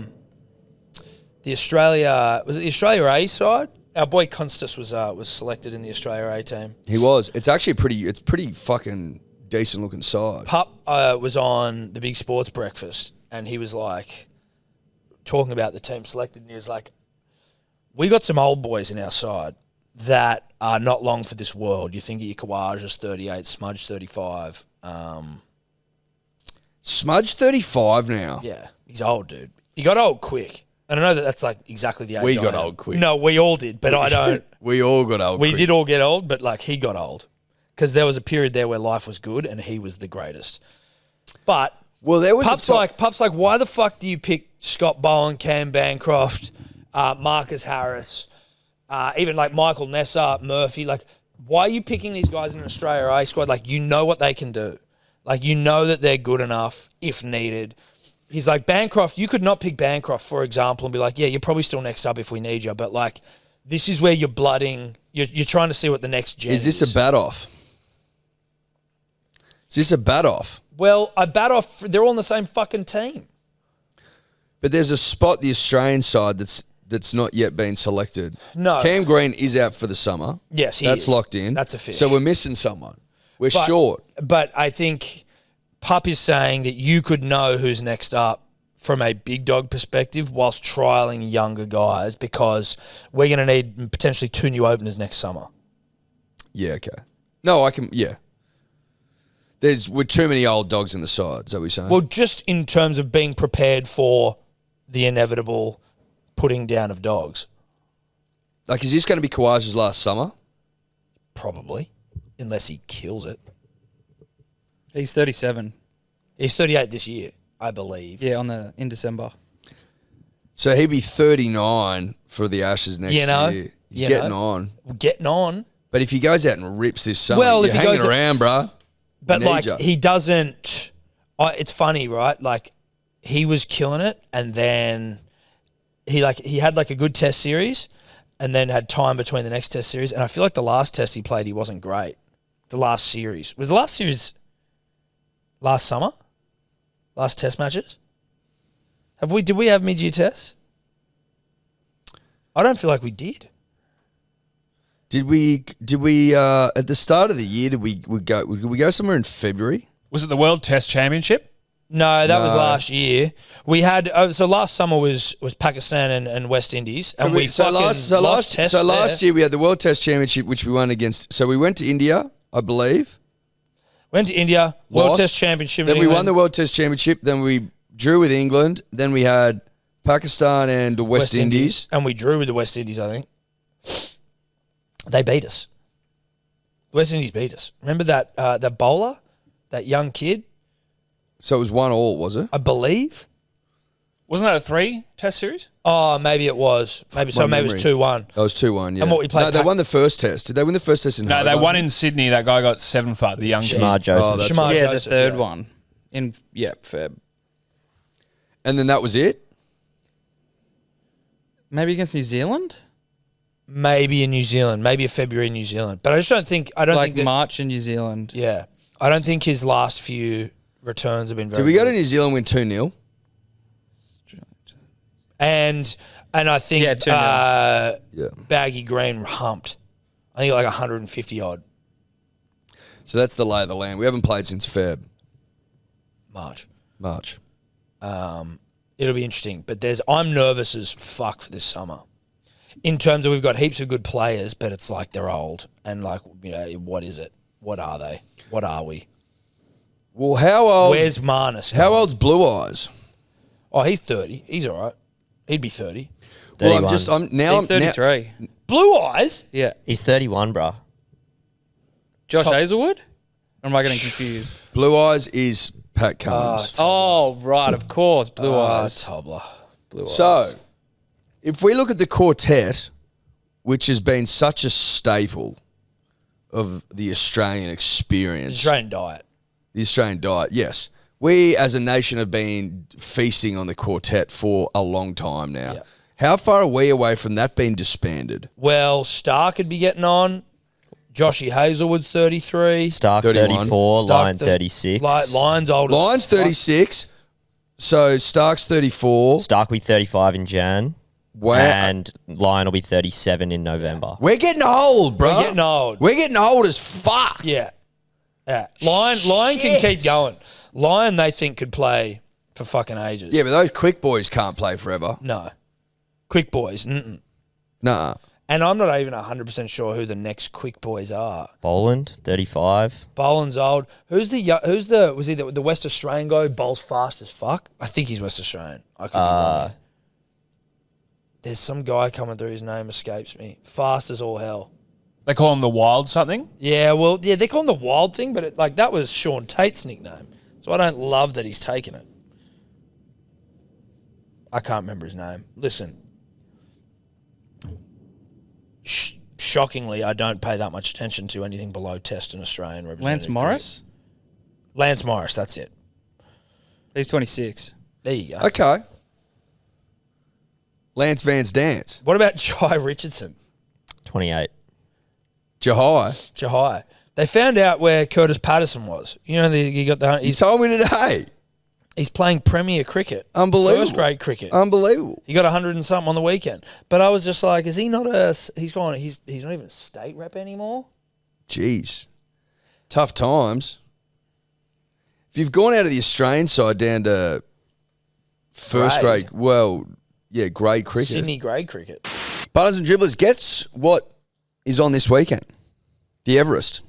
the Australia A side. Our boy Constas was selected in the Australia A team. He was. It's actually pretty fucking decent looking side. Pup was on the Big Sports Breakfast, and he was talking about the team selected, and he was like, "We got some old boys in our side that are not long for this world. You think of your Kawajas 38, Smudge 35." Smudge 35 now. Yeah, he's old, dude. He got old quick. And I know that's exactly the age We I got am. old quick. No, we all did, but I don't. We all got old We quick. did all get old, but he got old. Because there was a period there where life was good and he was the greatest. But there was Pup's like, why the fuck do you pick Scott Bowen, Cam Bancroft, Marcus Harris, even Michael Nessa, Murphy? why are you picking these guys in an Australia A squad? Like, you know what they can do. Like, you know that they're good enough if needed. He's like, Bancroft, you could not pick Bancroft, for example, and be like, yeah, you're probably still next up if we need you. But, like, this is where you're blooding. You're trying to see what the next gen is. Is this a bat off? Is this a bat off? Well, a bat off, they're all on the same fucking team. But there's a spot, the Australian side, that's not yet been selected. No. Cam Green is out for the summer. Yes, he That's is. locked in. That's a fish. So we're missing someone. We're short. But I think Pup is saying that you could know who's next up from a big dog perspective whilst trialling younger guys, because we're going to need potentially 2 new openers next summer. Yeah, okay. No, I can, yeah. We're too many old dogs in the side, is that what you're saying? Well, just in terms of being prepared for the inevitable putting down of dogs. Like, is this going to be Kawaja's last summer? Probably, unless he kills it. He's 37. He's 38 this year, I believe. Yeah, in December. So he'd be 39 for the Ashes next year. He's getting on. Getting on. But if he goes out and rips this summer, Well, you're if he hanging goes around, bruh. But, like, you. he doesn't... it's funny, right? Like, he was killing it, and then he had, like, a good test series and then had time between the next test series. And I feel like the last test he played, he wasn't great. The last series. Was the last series last summer? Last test matches? Did we have mid-year tests? I don't feel like we did. Did we at the start of the year, did we go somewhere in February? Was it the World Test Championship? No, that was last year. We had so last summer was Pakistan and West Indies, and last year we had the World Test Championship, which we won against. So we went to India, I believe. Went to India, World Test Championship. Then we won the World Test Championship. Then we drew with England. Then we had Pakistan and the West Indies, and we drew with the West Indies. I think they beat us. The West Indies beat us. Remember that bowler, that young kid. So it was 1-1, was it? I believe. Wasn't that a 3-test series? Oh, maybe it was. Maybe it was 2-1. That was 2-1, yeah. And what we played? No, they won the first test. Did they win the first test in No, Hobart? they won in Sydney. That guy got 7 for the young kid. Shamar Joseph. Shamar Yeah, Joseph, the third one. Feb. And then that was it? Maybe against New Zealand? Maybe in New Zealand. Maybe a February in New Zealand. But I just don't think... I don't like think March in New Zealand. Yeah. I don't think his last few returns have been very Did we go good. to New Zealand and win 2-0? And I think 2-0. Baggy Green humped. I think like 150 odd. So that's the lay of the land. We haven't played since Feb. March. It'll be interesting. But I'm nervous as fuck for this summer. In terms of we've got heaps of good players, but it's like they're old. And like, what is it? What are they? What are we? Well, how old? Where's Marnus? How old's Blue Eyes? Oh, he's 30. He's all right. He'd be 30. 31. He's 33. Blue Eyes? Yeah. He's 31, bruh. Josh Hazelwood? Or am I getting confused? Blue Eyes is Pat Cummins. Oh, right, of course. Blue Eyes. Tobler. Blue Eyes. So, if we look at the quartet, which has been such a staple of the Australian experience. Australian diet. The Australian diet, yes. We as a nation have been feasting on the quartet for a long time now. Yeah. How far are we away from that being disbanded? Well, Stark could be getting on. Joshy Hazelwood's 33. Stark 31. 34, Stark Lion 36. Lion's old. Lions 36. So Stark's 34. Stark will be 35 in Jan. Wow. And Lion will be 37 in November. We're getting old, bro. We're getting old. We're getting old as fuck. Yeah. Lion can keep going. Lion, they think, could play for fucking ages. Yeah, but those quick boys can't play forever. No. Quick boys. Nah. And I'm not even 100% sure who the next quick boys are. Boland, 35. Boland's old. Was he the West Australian guy who bowls fast as fuck? I think he's West Australian. I could be wrong. There's some guy coming through, his name escapes me. Fast as all hell. They call him the Wild something? Yeah, well, yeah, they call him the Wild thing, but that was Sean Tate's nickname. So I don't love that he's taken it. I can't remember his name. Listen. shockingly, I don't pay that much attention to anything below Test and Australian representative. Lance Morris? Lance Morris, that's it. He's 26. There you go. Okay. Lance Vance Dance. What about Jai Richardson? 28. Jahai. They found out where Curtis Patterson was. You know, he got the. He told me today. He's playing Premier cricket. Unbelievable. First grade cricket. Unbelievable. He got 100 and something on the weekend. But I was just like, is he not he's not even a state rep anymore? Jeez. Tough times. If you've gone out of the Australian side down to first grade, grade cricket. Sydney grade cricket. Punters and Dribblers, guess what is on this weekend? The Everest.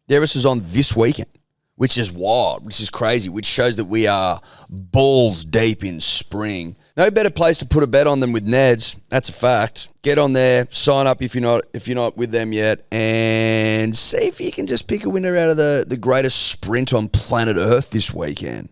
The Everest is on this weekend, which is wild, which is crazy, which shows that we are balls deep in spring. No better place to put a bet on than with Ned's. That's a fact. Get on there, sign up if you're not with them yet, and see if you can just pick a winner out of the greatest sprint on planet Earth this weekend.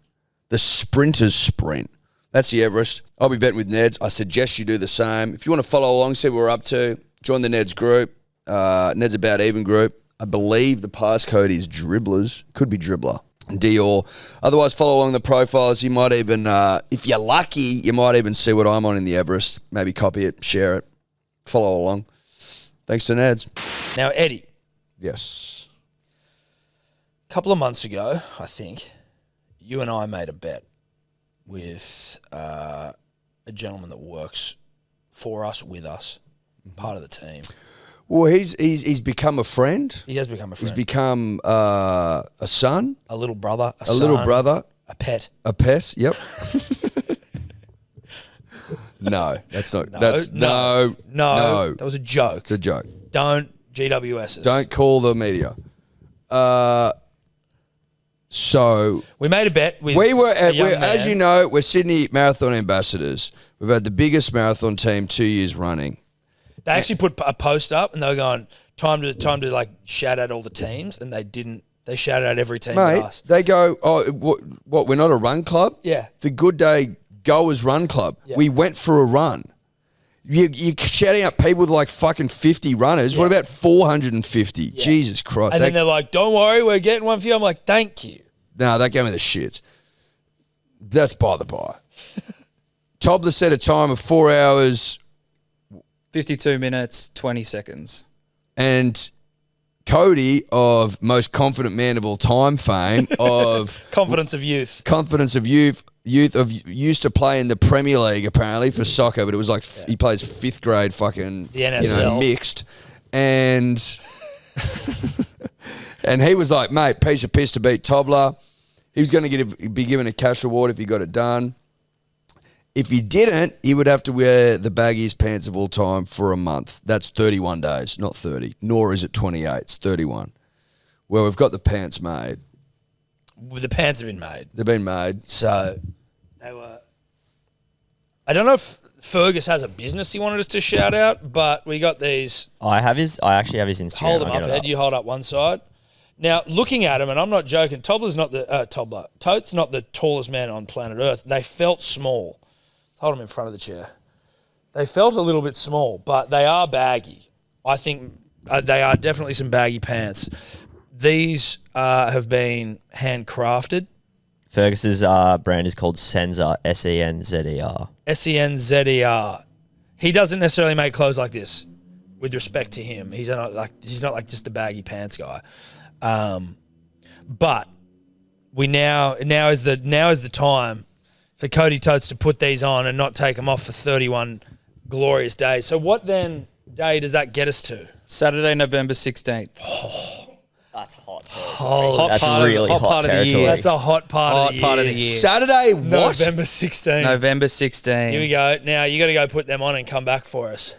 The Sprinters Sprint. That's the Everest. I'll be betting with Ned's. I suggest you do the same. If you want to follow along, see what we're up to, join the Ned's group. Ned's About Even group. I believe the passcode is Dribblers. Could be Dribbler. Dior. Otherwise, follow along the profiles. You might even, if you're lucky, you might even see what I'm on in the Everest. Maybe copy it, share it, follow along. Thanks to Ned's. Now, Eddie. Yes. A couple of months ago, I think, you and I made a bet with a gentleman that works for us, with us, part of the team. Well, he's become a friend. He has become a friend. He's become a son. A little brother. A little brother. A pet. A pet, yep. No, that's not. No. That was a joke. It's a joke. Don't GWS's. Don't call the media. So we made a bet with as you know, we're Sydney Marathon ambassadors. We've had the biggest marathon team 2 years running. They actually put a post up and they were going, time to like shout out all the teams, and they didn't. They shouted out every team Mate, with us. they go, oh, what, we're not a run club? Yeah. The Good Day Goers Run Club. Yeah. We went for a run. You're shouting out people with like fucking 50 runners. Yeah. What about 450? Yeah. Jesus Christ. And then they're like, don't worry, we're getting one for you. I'm like, thank you. No, that gave me the shits. That's by the by. Tobler set a time of 4 hours. 52 minutes, 20 seconds. And Cody, of most confident man of all time fame, of confidence of youth, used to play in the Premier League apparently for soccer, but it was like he plays fifth grade fucking the NSL. Mixed, and and he was like, mate, piece of piss to beat Tobler. He was going to be given a cash reward if he got it done. If he didn't, he would have to wear the baggiest pants of all time for a month. That's 31 days, not 30. Nor is it 28. It's 31. Well, we've got the pants made. The pants have been made. They've been made. So they were. I don't know if Fergus has a business he wanted us to shout out, but we got these. I actually have his Instagram. Hold him up, Ed. You hold up one side. Now, looking at him, and I'm not joking, Totes not the tallest man on planet Earth. They felt small. Hold them in front of the chair. They felt a little bit small, but they are baggy. I think they are definitely some baggy pants. These have been handcrafted. Fergus's brand is called Senzer, Senzer. Senzer. He doesn't necessarily make clothes like this. With respect to him, he's not like just a baggy pants guy. But we now is the time for Cody Totes to put these on and not take them off for 31 glorious days. So what then day does that get us to? Saturday, November 16th. That's hot. That's really hot part territory. of the year. That's a hot part of the year. Saturday, what? November 16th. November 16th. Here we go. Now you got to go put them on and come back for us.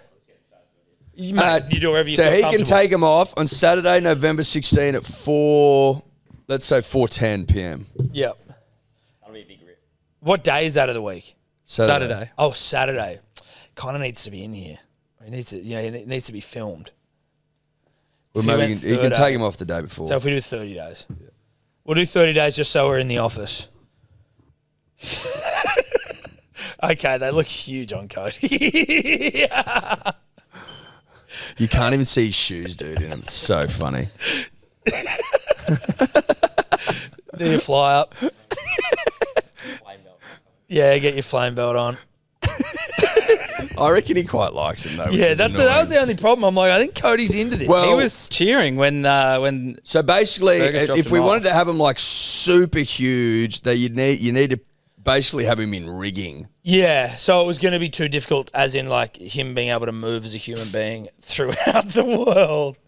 You do whatever you so feel he can take them off on Saturday, November 16 at 4:10 p.m. Yep. That'll be a big rip. What day is that of the week? Saturday. Oh, Saturday. Kind of needs to be in here. It needs to be filmed. Well, maybe he can take them off the day before. So if we do 30 days. Yeah. We'll do 30 days just so we're in the office. Okay, they look huge on Cody. You can't even see his shoes, dude, in them. It's so funny. Do your fly up. Yeah, get your flame belt on. I reckon he quite likes it though. Yeah, that was the only problem. I'm like, I think Cody's into this. Well, He was cheering when. So basically, Fergus dropped if him we off. wanted to have him like super huge, that you need to basically have him in rigging. Yeah, so it was going to be too difficult, as in like him being able to move as a human being throughout the world.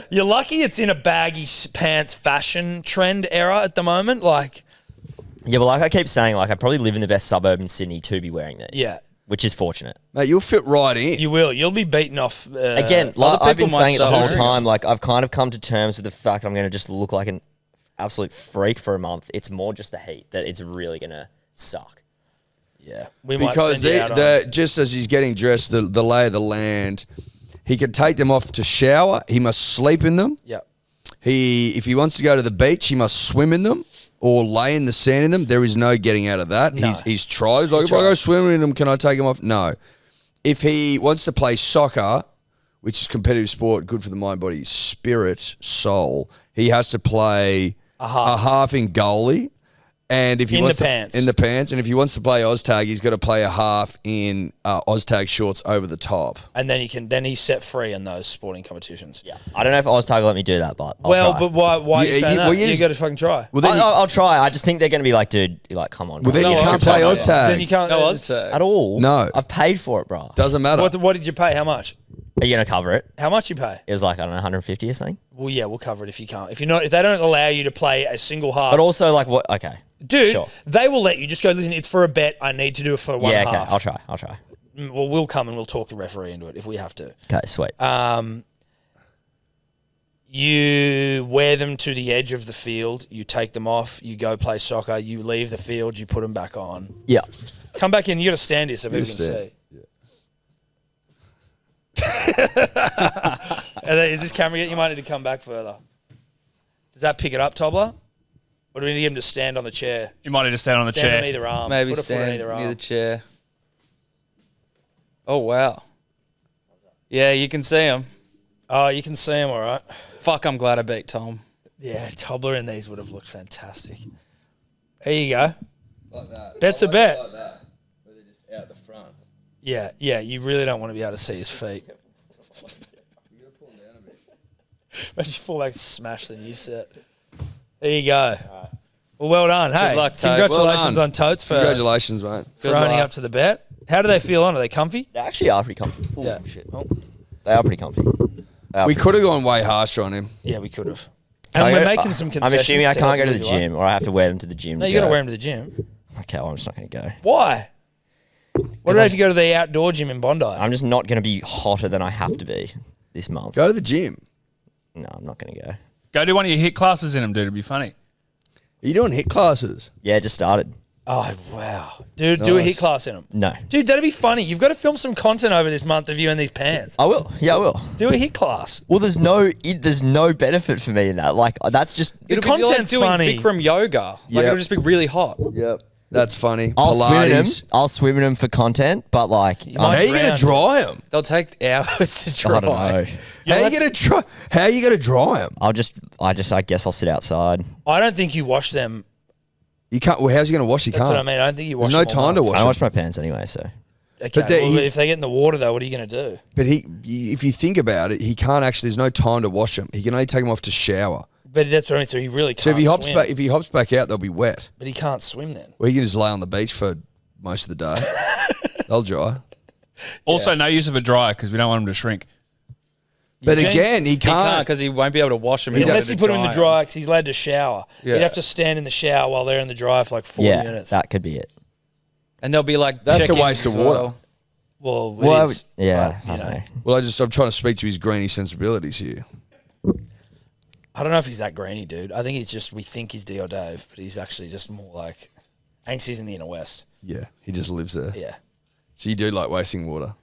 You're lucky it's in a baggy pants fashion trend era at the moment. Like, Yeah, but like I keep saying, like I probably live in the best suburb in Sydney to be wearing these. Yeah. Which is fortunate. Mate, you'll fit right in. You will. You'll be beaten off. Again, like other I've been people might saying it the whole start. time. Like I've kind of come to terms with the fact I'm going to just look like an absolute freak for a month. It's more just the heat that it's really going to suck. Yeah, we might Because send you out on. just as he's getting dressed, the lay of the land, he can take them off to shower. He must sleep in them. Yeah. If he wants to go to the beach, he must swim in them or lay in the sand in them. There is no getting out of that. No. He's tried. He's like, if I go swimming in them, can I take them off? No. If he wants to play soccer, which is competitive sport, good for the mind, body, spirit, soul, he has to play a half in goalie. And if he In wants the pants. in the pants, and if he wants to play Oztag, he's got to play a half in Oztag shorts over the top. And then he's set free in those sporting competitions. Yeah. I don't know if Oztag will let me do that, but I'll Well, try. but why are you saying that? well, You got to fucking try. Well, then I'll try. I just think they're going to be like, dude, you're like, come on. Well, bro. then you can't play Oztag. Then you can't. No it's- Oztag. At all. No. I've paid for it, bro. Doesn't matter. What did you pay? How much? Are you going to cover it? How much you pay? It was like, I don't know, 150 or something. Well, yeah, we'll cover it if you can't. If they don't allow you to play a single half. But also, like, what? Okay. Dude, Sure. they will let you. Just go, listen, it's for a bet. I need to do it for one Yeah, half. okay. I'll try. Well, we'll come and we'll talk the referee into it if we have to. Okay, sweet. You wear them to the edge of the field. You take them off. You go play soccer. You leave the field. You put them back on. Yeah. Come back in. You got to stand here so people can stand. see. Is this camera yet? You might need to come back further. Does that pick it up, Tobler? Or do we need him to stand on the chair? You might need to stand on the Stand chair. on either arm. Maybe Put a foot on stand either near arm. the chair. Oh, wow. Yeah, you can see him. Oh, you can see him all right. Fuck, I'm glad I beat Tom. Yeah, Tobler in these would have looked fantastic. There you go. Like that. Bet's a bet. Like that. Where they're just out the front. Yeah, you really don't want to be able to see his feet. Imagine you fall back and smash the new set. There you go. Well, well done. Hey, luck, Totes. congratulations Well on Totes for Congratulations, mate. owning up to the bet. How do they feel on it? Are they comfy? They actually are pretty comfy. Ooh, Yeah. shit. They are pretty comfy. We could have gone way harsher on him. Yeah, we could have. Can I And we're go- making some I'm concessions. assuming I to can't go to help the you do gym, or I have to wear them to the gym. No, you got to wear them to the gym. Okay, well, I'm just not going to go. Why? What about if you go to the outdoor gym in Bondi? I'm just not going to be hotter than I have to be this month. Go to the gym. No, I'm not going to go. Go do one of your hit classes in them, dude. It'd be funny. Are you doing hit classes? Yeah, just started. Oh, wow. Dude, do a Nice. hit class in them. No. Dude, that'd be funny. You've got to film some content over this month of you in these pants. I will. Yeah, I will. Do a hit class. Well, there's no benefit for me in that. Like, that's just... It'll be like content's doing funny. Bikram yoga. Like, Yep. it'll just be really hot. Yep. That's funny. I'll swim in them. Pilates. I'll swim in them for content, but like... might How are you going drown. to dry them? They'll take hours to dry. I don't know. How are you going to dry them? I guess I'll sit outside. I don't think you wash them. You can't. Well, how's he going to wash? You That's can't. what I mean. I don't think you wash There's no them all time to night. wash I them. wash my pants anyway, so... Okay, But well, he's- if they get in the water, though, what are you going to do? But if you think about it, he can't actually. There's no time to wash them. He can only take them off to shower. But that's what I mean. So he really can't So if he hops swim. back, out, they'll be wet. But he can't swim then. Well, he can just lay on the beach for most of the day. They'll dry. Also, no use of a dryer because we don't want them to shrink. But James- again, he He can't can't. because he won't be able to wash them. Unless you put him in the dryer because he's allowed to shower. Yeah. You'd have to stand in the shower while they're in the dryer for like 40 Yeah, minutes. that could be it. And they'll be like, That's a check-ins waste of as water. well. Well, Well, I it is. would- yeah, but, I don't know. Well, I'm trying to speak to his greeny sensibilities here. I don't know if he's that grainy, dude. I think we think he's Dio Dave, but he's actually just more like Anksy's in the inner west. Yeah, he just lives there. Yeah. So you do like wasting water.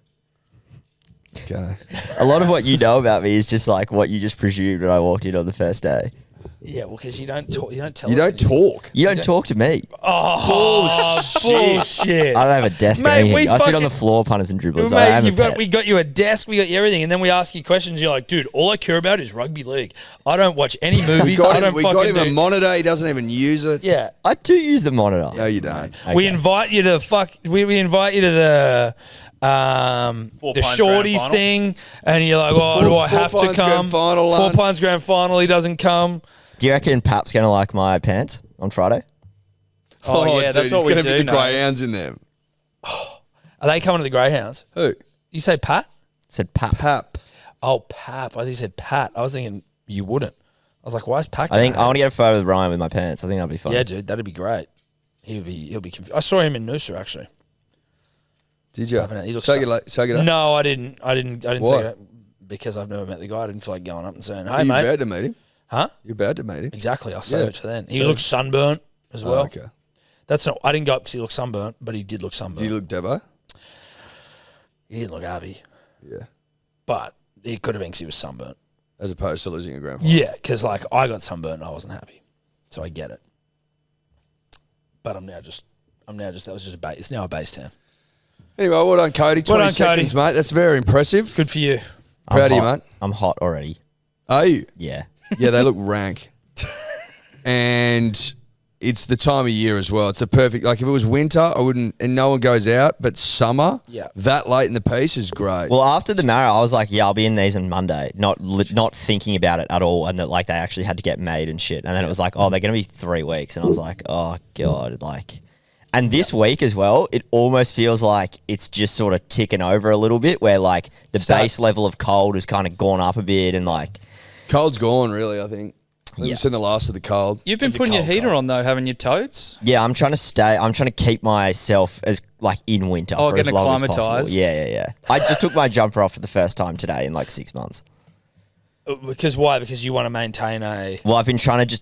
Okay. A lot of what you know about me is just like what you just presumed when I walked in on the first day. Yeah, well, because you don't talk. You don't tell. You don't talk. You don't talk to me. Oh, bullshit! I don't have a desk or Mate, anything. we I sit on fucking- the floor, punters and dribblers. I Mate, am a pet. we got you a desk, we got you everything, and then we ask you questions. You're like, dude, all I care about is rugby league. I don't watch any movies. We got I him, don't we got fucking him a do- monitor. He doesn't even use it. Yeah, I do use the monitor. No, you don't. we invite you to we invite you to the Pines shorties Grand Final. thing, and you're like, oh, do I have to Pines come? Grand Final Four lunch. Pines Grand Final. He doesn't come. Do you reckon Pap's going to like my pants on Friday? Oh, yeah, dude, that's what he's we gonna do be the know. greyhounds in them. Are they coming to the Greyhounds? Who? You say Pat? Said Pap. Pap. Oh, Pap. I think you said Pat. I was thinking you wouldn't. I was like, why is Pat? I think gonna I want to get a photo with Ryan with my pants. I think that'd be fun. Yeah, dude, that'd be great. He'll be confused. I saw him in Noosa actually. Did you? He looks Say it up. No, I didn't say Why? it because I've never met the guy. I didn't feel like going up and saying, "Hey, You're mate." about to meet him. Huh? You're about to meet him. Exactly. I'll save Yeah. it to then. He So- looks sunburnt as well. Oh, okay. That's not. I didn't go up because he looked sunburnt, but he did look sunburnt. Do you look Devo? He didn't look happy, Yeah. but it could have been because he was sunburnt. As opposed to losing a grand final. Yeah, because like I got sunburnt and I wasn't happy, so I get it. But I'm now just that was just a base. It's now a base town. Anyway, well done, Cody. 20 Well done, Cody. seconds, mate. That's very impressive. Good for you. Proud of you, hot. mate. I'm hot already. Are you? Yeah. Yeah, they look rank. And it's the time of year as well. It's the perfect, like if it was winter, I wouldn't, and no one goes out, but summer, Yeah. that late in the piece is great. Well, after the Mara, I was like, yeah, I'll be in these on Monday, not thinking about it at all, and that like they actually had to get made and shit. And then it was like, oh, they're going to be 3 weeks, and I was like, oh god, like. And this week as well, it almost feels like it's just sort of ticking over a little bit, where like the base level of cold has kind of gone up a bit, and like Cold's gone, really, I think. We've seen the last of the cold. You've been putting your heater on though, haven't you, Totes? yeah, I'm trying to keep myself as like in winter Oh, for as getting long as possible. acclimatised. Yeah. I just took my jumper off for the first time today in like 6 months. Because why? Because you want to maintain a. Well, I've been trying to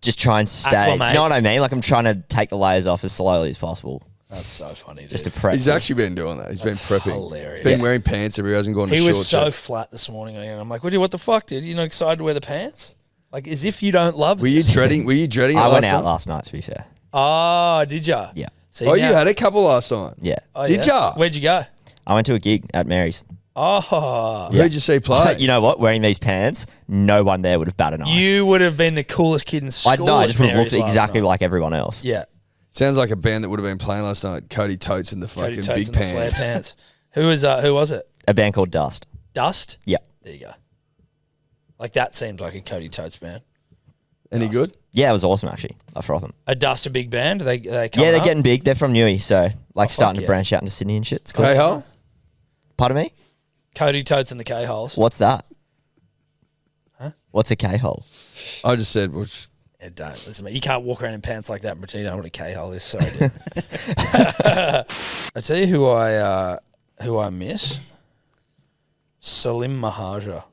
just try and stay. Do Acclimate. you know what I mean? Like I'm trying to take the layers off as slowly as possible. That's so funny. Dude. Just to prep. He's actually been doing that. He's That's been prepping. hilarious. He's been wearing pants everywhere. He hasn't gone to He short was so yet. flat this morning, and I'm like, what the fuck, dude? You're not excited to wear the pants? Like, as if you don't love Were you this. dreading it I last went out time? last night, to be fair. Oh, did ya? Yeah. See, Oh, now- you had a couple last time. Yeah. Oh, Did yeah? ya? Where'd you go? I went to a gig at Mary's. Oh, Who'd you see play? You know what? Wearing these pants, no one there would have batted an eye. you would have been the coolest kid in school. I know. I at just would have Mary's looked last exactly night. like everyone else. Yeah, Sounds like a band that would have been playing last night. Cody Totes in the Cody fucking Totes big and the flare pants. pants. Who was it? A band called Dust. Dust. Yep. There you go. Like that seems like a Cody Totes band. Any good? Yeah, it was awesome actually. I froth them. A Dust, a big band. They Yeah, coming they're up? getting big. They're from Newey, so like starting to yeah. branch out into Sydney and shit. It's cool. K-Hole? Pardon me? Cody Totes and the K-Holes. What's that? Huh? What's a K-hole? I just said, which Yeah, don't listen, mate. You can't walk around in pants like that and pretend you don't know what a K-hole is. Sorry, dude. I tell you who I miss. Salim Mehajer.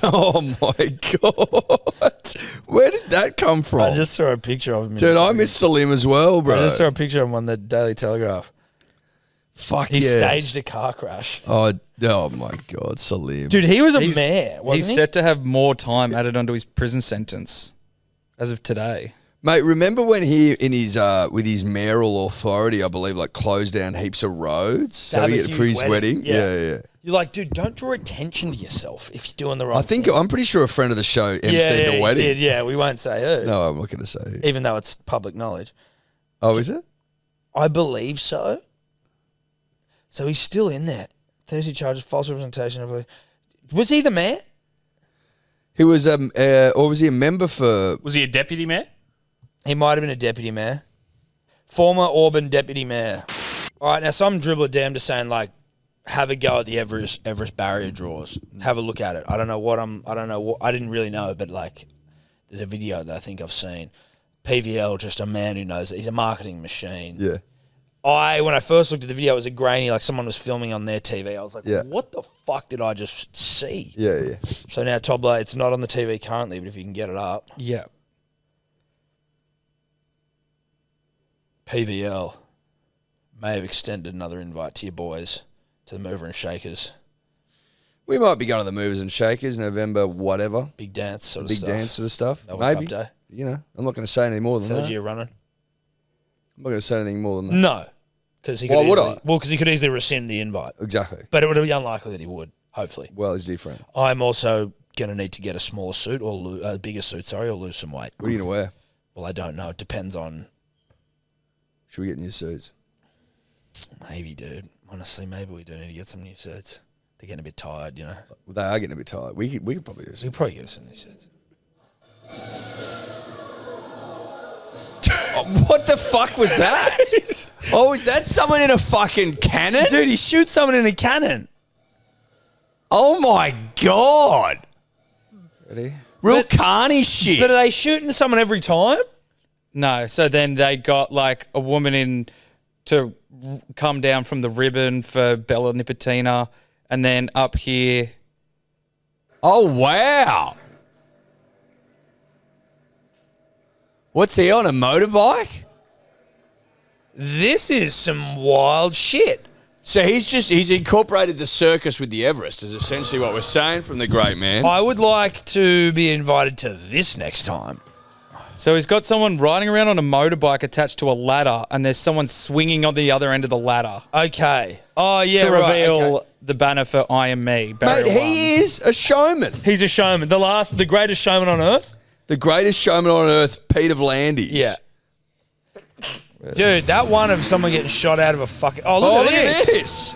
oh my god, where did that come from? I just saw a picture of him. Dude, I miss Salim as well, bro. I just saw a picture of him on the Daily Telegraph. Fuck He yes. staged a car crash. Oh my god, Salim. Dude, he was a He's- mayor, wasn't He's he? set to have more time added onto his prison sentence as of today. Mate, remember when he in his with his mayoral authority, I believe, like closed down heaps of roads so have he a get for huge his wedding? Yeah. You're like, dude, don't draw attention to yourself if you're doing the wrong I think thing. I'm pretty sure a friend of the show emceed the he wedding. did, yeah, we won't say who. No, I'm not going to say who. Even though it's public knowledge. Oh, is it? I believe so. So he's still in there. 30 charges, false representation. I believe. Was he the mayor? He was or was he a member for? Was he a deputy mayor? He might have been a deputy mayor. Former Auburn deputy mayor. All right, now some dribbler damn just saying like, have a go at the Everest barrier draws. Have a look at it. I don't know what I didn't really know, but like, there's a video that I think I've seen. PVL, just a man who knows it. He's a marketing machine. Yeah. When I first looked at the video, it was a grainy, like someone was filming on their TV. I was like, Yeah. what the fuck did I just see? Yeah. So now, Tobler, it's not on the TV currently, but if you can get it up. Yeah. PVL may have extended another invite to your boys, to the Mover and Shakers. We might be going to the Movers and Shakers, November, whatever. Big dance sort of Big stuff. dance sort of stuff. World Maybe. Cup day. You know, I'm not going to say anything more than Third that. year running. I'm not going to say anything more than that. No. Because he could Why would easily, I? Well, because he could easily rescind the invite. Exactly. But it would be unlikely that he would, hopefully. Well, he's different. I'm also going to need to get a smaller suit or a bigger suit, or lose some weight. What are you going to wear? Well, I don't know. It depends on... Should we get new suits? Maybe, dude. Honestly, maybe we do need to get some new suits. They're getting a bit tired, you know. Well, they are getting a bit tired. We could probably do We some. could probably get some new suits. What the fuck was that? Oh, is that someone in a fucking cannon? Dude, he shoots someone in a cannon. Oh my God. Ready? Real carny shit. But are they shooting someone every time? No. So then they got like a woman in to come down from the ribbon for Bella Nipotina, and then up here. Oh, wow. What's he on, a motorbike? This is some wild shit. So he's incorporated the circus with the Everest, is essentially what we're saying from the great man. I would like to be invited to this next time. So he's got someone riding around on a motorbike attached to a ladder, and there's someone swinging on the other end of the ladder. Okay. Oh, yeah, to right. reveal Okay. the banner for I Am Me. Mate, he is a showman. He's a showman. The greatest showman on earth? The greatest showman on earth, Peter Vlandis. Yeah. Dude, that one of someone getting shot out of a fucking... Oh, look at this.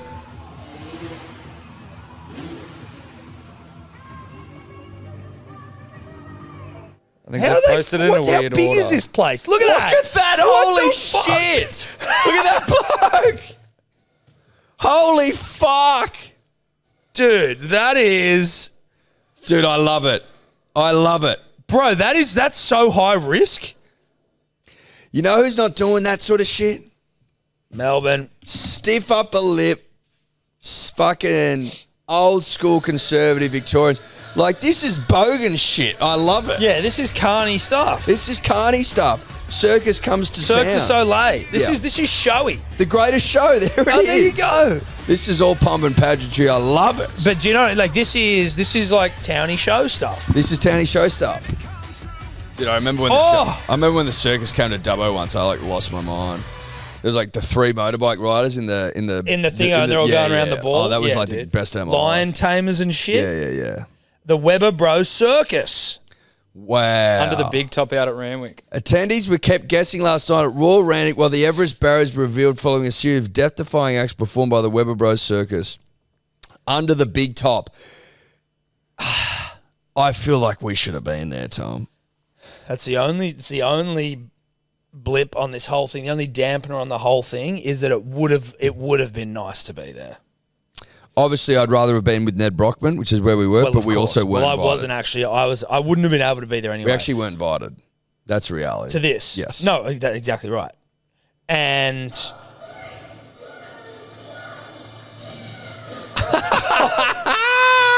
I think they posted it in a weird How big order. is this place? Look at that. Look at that. Holy shit. Look at that bloke. Holy fuck. Dude, that is... Dude, I love it. I love it. Bro, that's so high risk. You know who's not doing that sort of shit? Melbourne. Stiff upper lip, fucking old school conservative Victorians. Like, this is bogan shit. I love it. Yeah, this is carny stuff. This is carny stuff. Circus comes to Cirque town. du Soleil. This Yeah. is showy. The greatest show. There it is. Oh, there you go. This is all pomp and pageantry. I love it. But do you know, like, this is like towny show stuff. This is towny show stuff. Dude, I remember when the circus came to Dubbo once. I like lost my mind. There was like the 3 motorbike riders in the thing, and they're all going around the ball. Oh, that was Yeah, like the dude. best time of my Lion life. tamers and shit. Yeah. The Weber Bros Circus. Wow. Under the big top out at Randwick. Attendees were kept guessing last night at Royal Randwick while the Everest barriers were revealed following a series of death-defying acts performed by the Weber Bros Circus. Under the big top. I feel like we should have been there, Tom. It's the only blip on this whole thing. The only dampener on the whole thing is that it would have been nice to be there. Obviously, I'd rather have been with Nedd Brockmann, which is where we were, Well, but of we course. also weren't Well, I invited. wasn't actually. I wouldn't have been able to be there anyway. We actually weren't invited. That's reality. To this. Yes. No, that's exactly right. And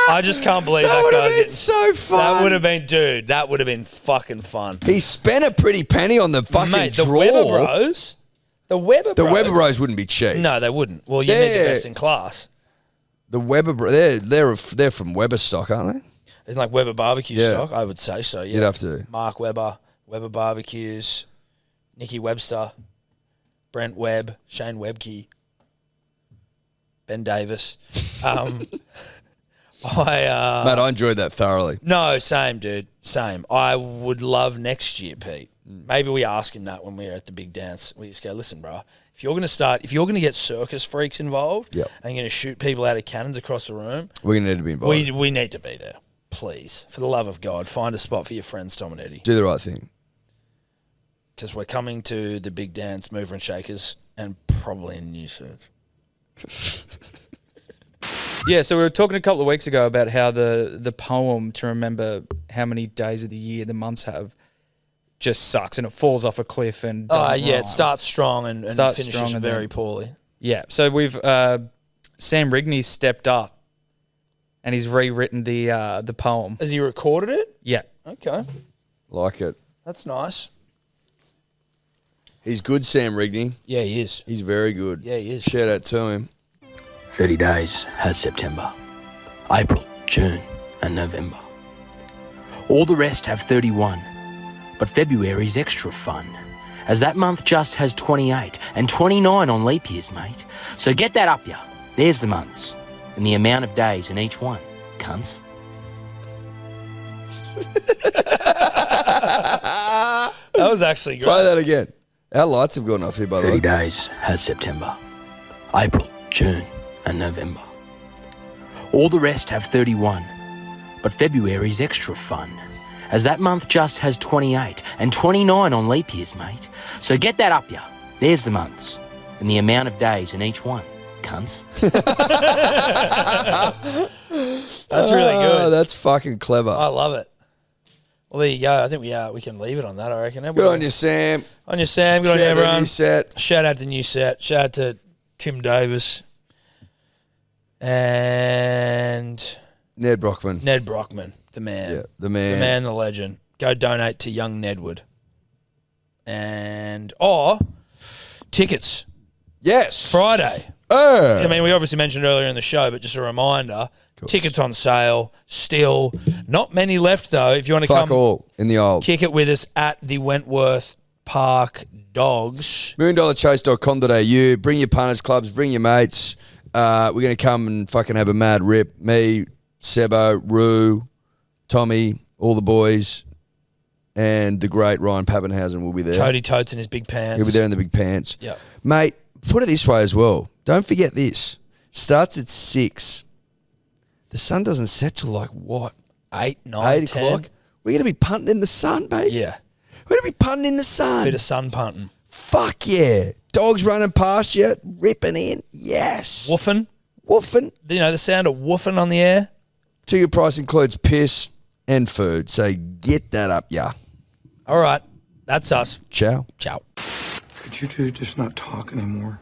I just can't believe that would have guy's been getting- so fun. That would have been, dude. That would have been fucking fun. He spent a pretty penny on the fucking Mate, draw. the Weber Bros. The Weber The Bros. Weber Bros wouldn't be cheap. No, they wouldn't. Well, you need the best in class. The Weber Bros, they're from Weber stock, aren't they? It's like Weber barbecue Yeah. stock. I would say so. Yeah. You'd have to. Mark Weber, Weber barbecues, Nicky Webster, Brent Webb, Shane Webke, Ben Davis. Mate, I enjoyed that thoroughly. No, same, dude. Same. I would love next year, Pete. Maybe we ask him that when we're at the big dance. We just go, listen, bro, if you're going to get circus freaks involved Yep. and you're going to shoot people out of cannons across the room, We're going to need to be involved. we need to be there. Please, for the love of God, find a spot for your friends, Tom and Eddie. Do the right thing. Because we're coming to the big dance, mover and shakers, and probably in new suits. Yeah, so we were talking a couple of weeks ago about how the poem to remember how many days of the year the months have just sucks and it falls off a cliff and doesn't Yeah, rhyme. it starts strong and Starts finishes strong and very then- poorly. Yeah, so we've Sam Rigney's stepped up and he's rewritten the poem. Has he recorded it? Yeah. Okay. Like it. That's nice. He's good, Sam Rigney. Yeah, he is. He's very good. Yeah, he is. Shout out to him. 30 days has September. April, June, and November. All the rest have 31, but February's extra fun, as that month just has 28 and 29 on leap years, mate. So get that up ya. There's the months, and the amount of days in each one, cunts. That was actually great. Try that again. Our lights have gone off here, by the way. 30 days has September, April, June, and November. All the rest have 31, but February's extra fun, as that month just has 28 and 29 on leap years, mate. So get that up ya. There's the months, and the amount of days in each one, cunts. That's really good. That's fucking clever. I love it. Well, there you go. I think we can leave it on that, I reckon. Good on you, Sam. On you, Sam. Good on you, Shout out everyone. new set. Shout out to new set. Shout out to Tim Davis. And Nedd Brockmann. Nedd Brockmann, the man. Yeah, the man. The man, the legend. Go donate to young Nedwood. And, tickets. Yes. Friday. Oh. I mean, we obviously mentioned earlier in the show, but just a reminder, tickets on sale still. Not many left, though. If you want to Fuck come all in the old. kick it with us at the Wentworth Park Dogs. $1,000chase.com.au. Bring your punters clubs, bring your mates. We're going to come and fucking have a mad rip. Me, Sebo, Roo, Tommy, all the boys, and the great Ryan Pappenhausen will be there. Totes in his big pants. He'll be there in the big pants. Yeah. Mate, put it this way as well. Don't forget this. Starts at 6. The sun doesn't set till 8, 9, 10 o'clock. We're going to be punting in the sun, babe. Yeah. We're going to be punting in the sun. Bit of sun punting. Fuck yeah. Dogs running past you, ripping in. Yes. Woofing. Woofing. You know, the sound of woofing on the air. Ticket price includes piss and food. So get that up, yeah. All right. That's us. Ciao. Ciao. Could you two just not talk anymore?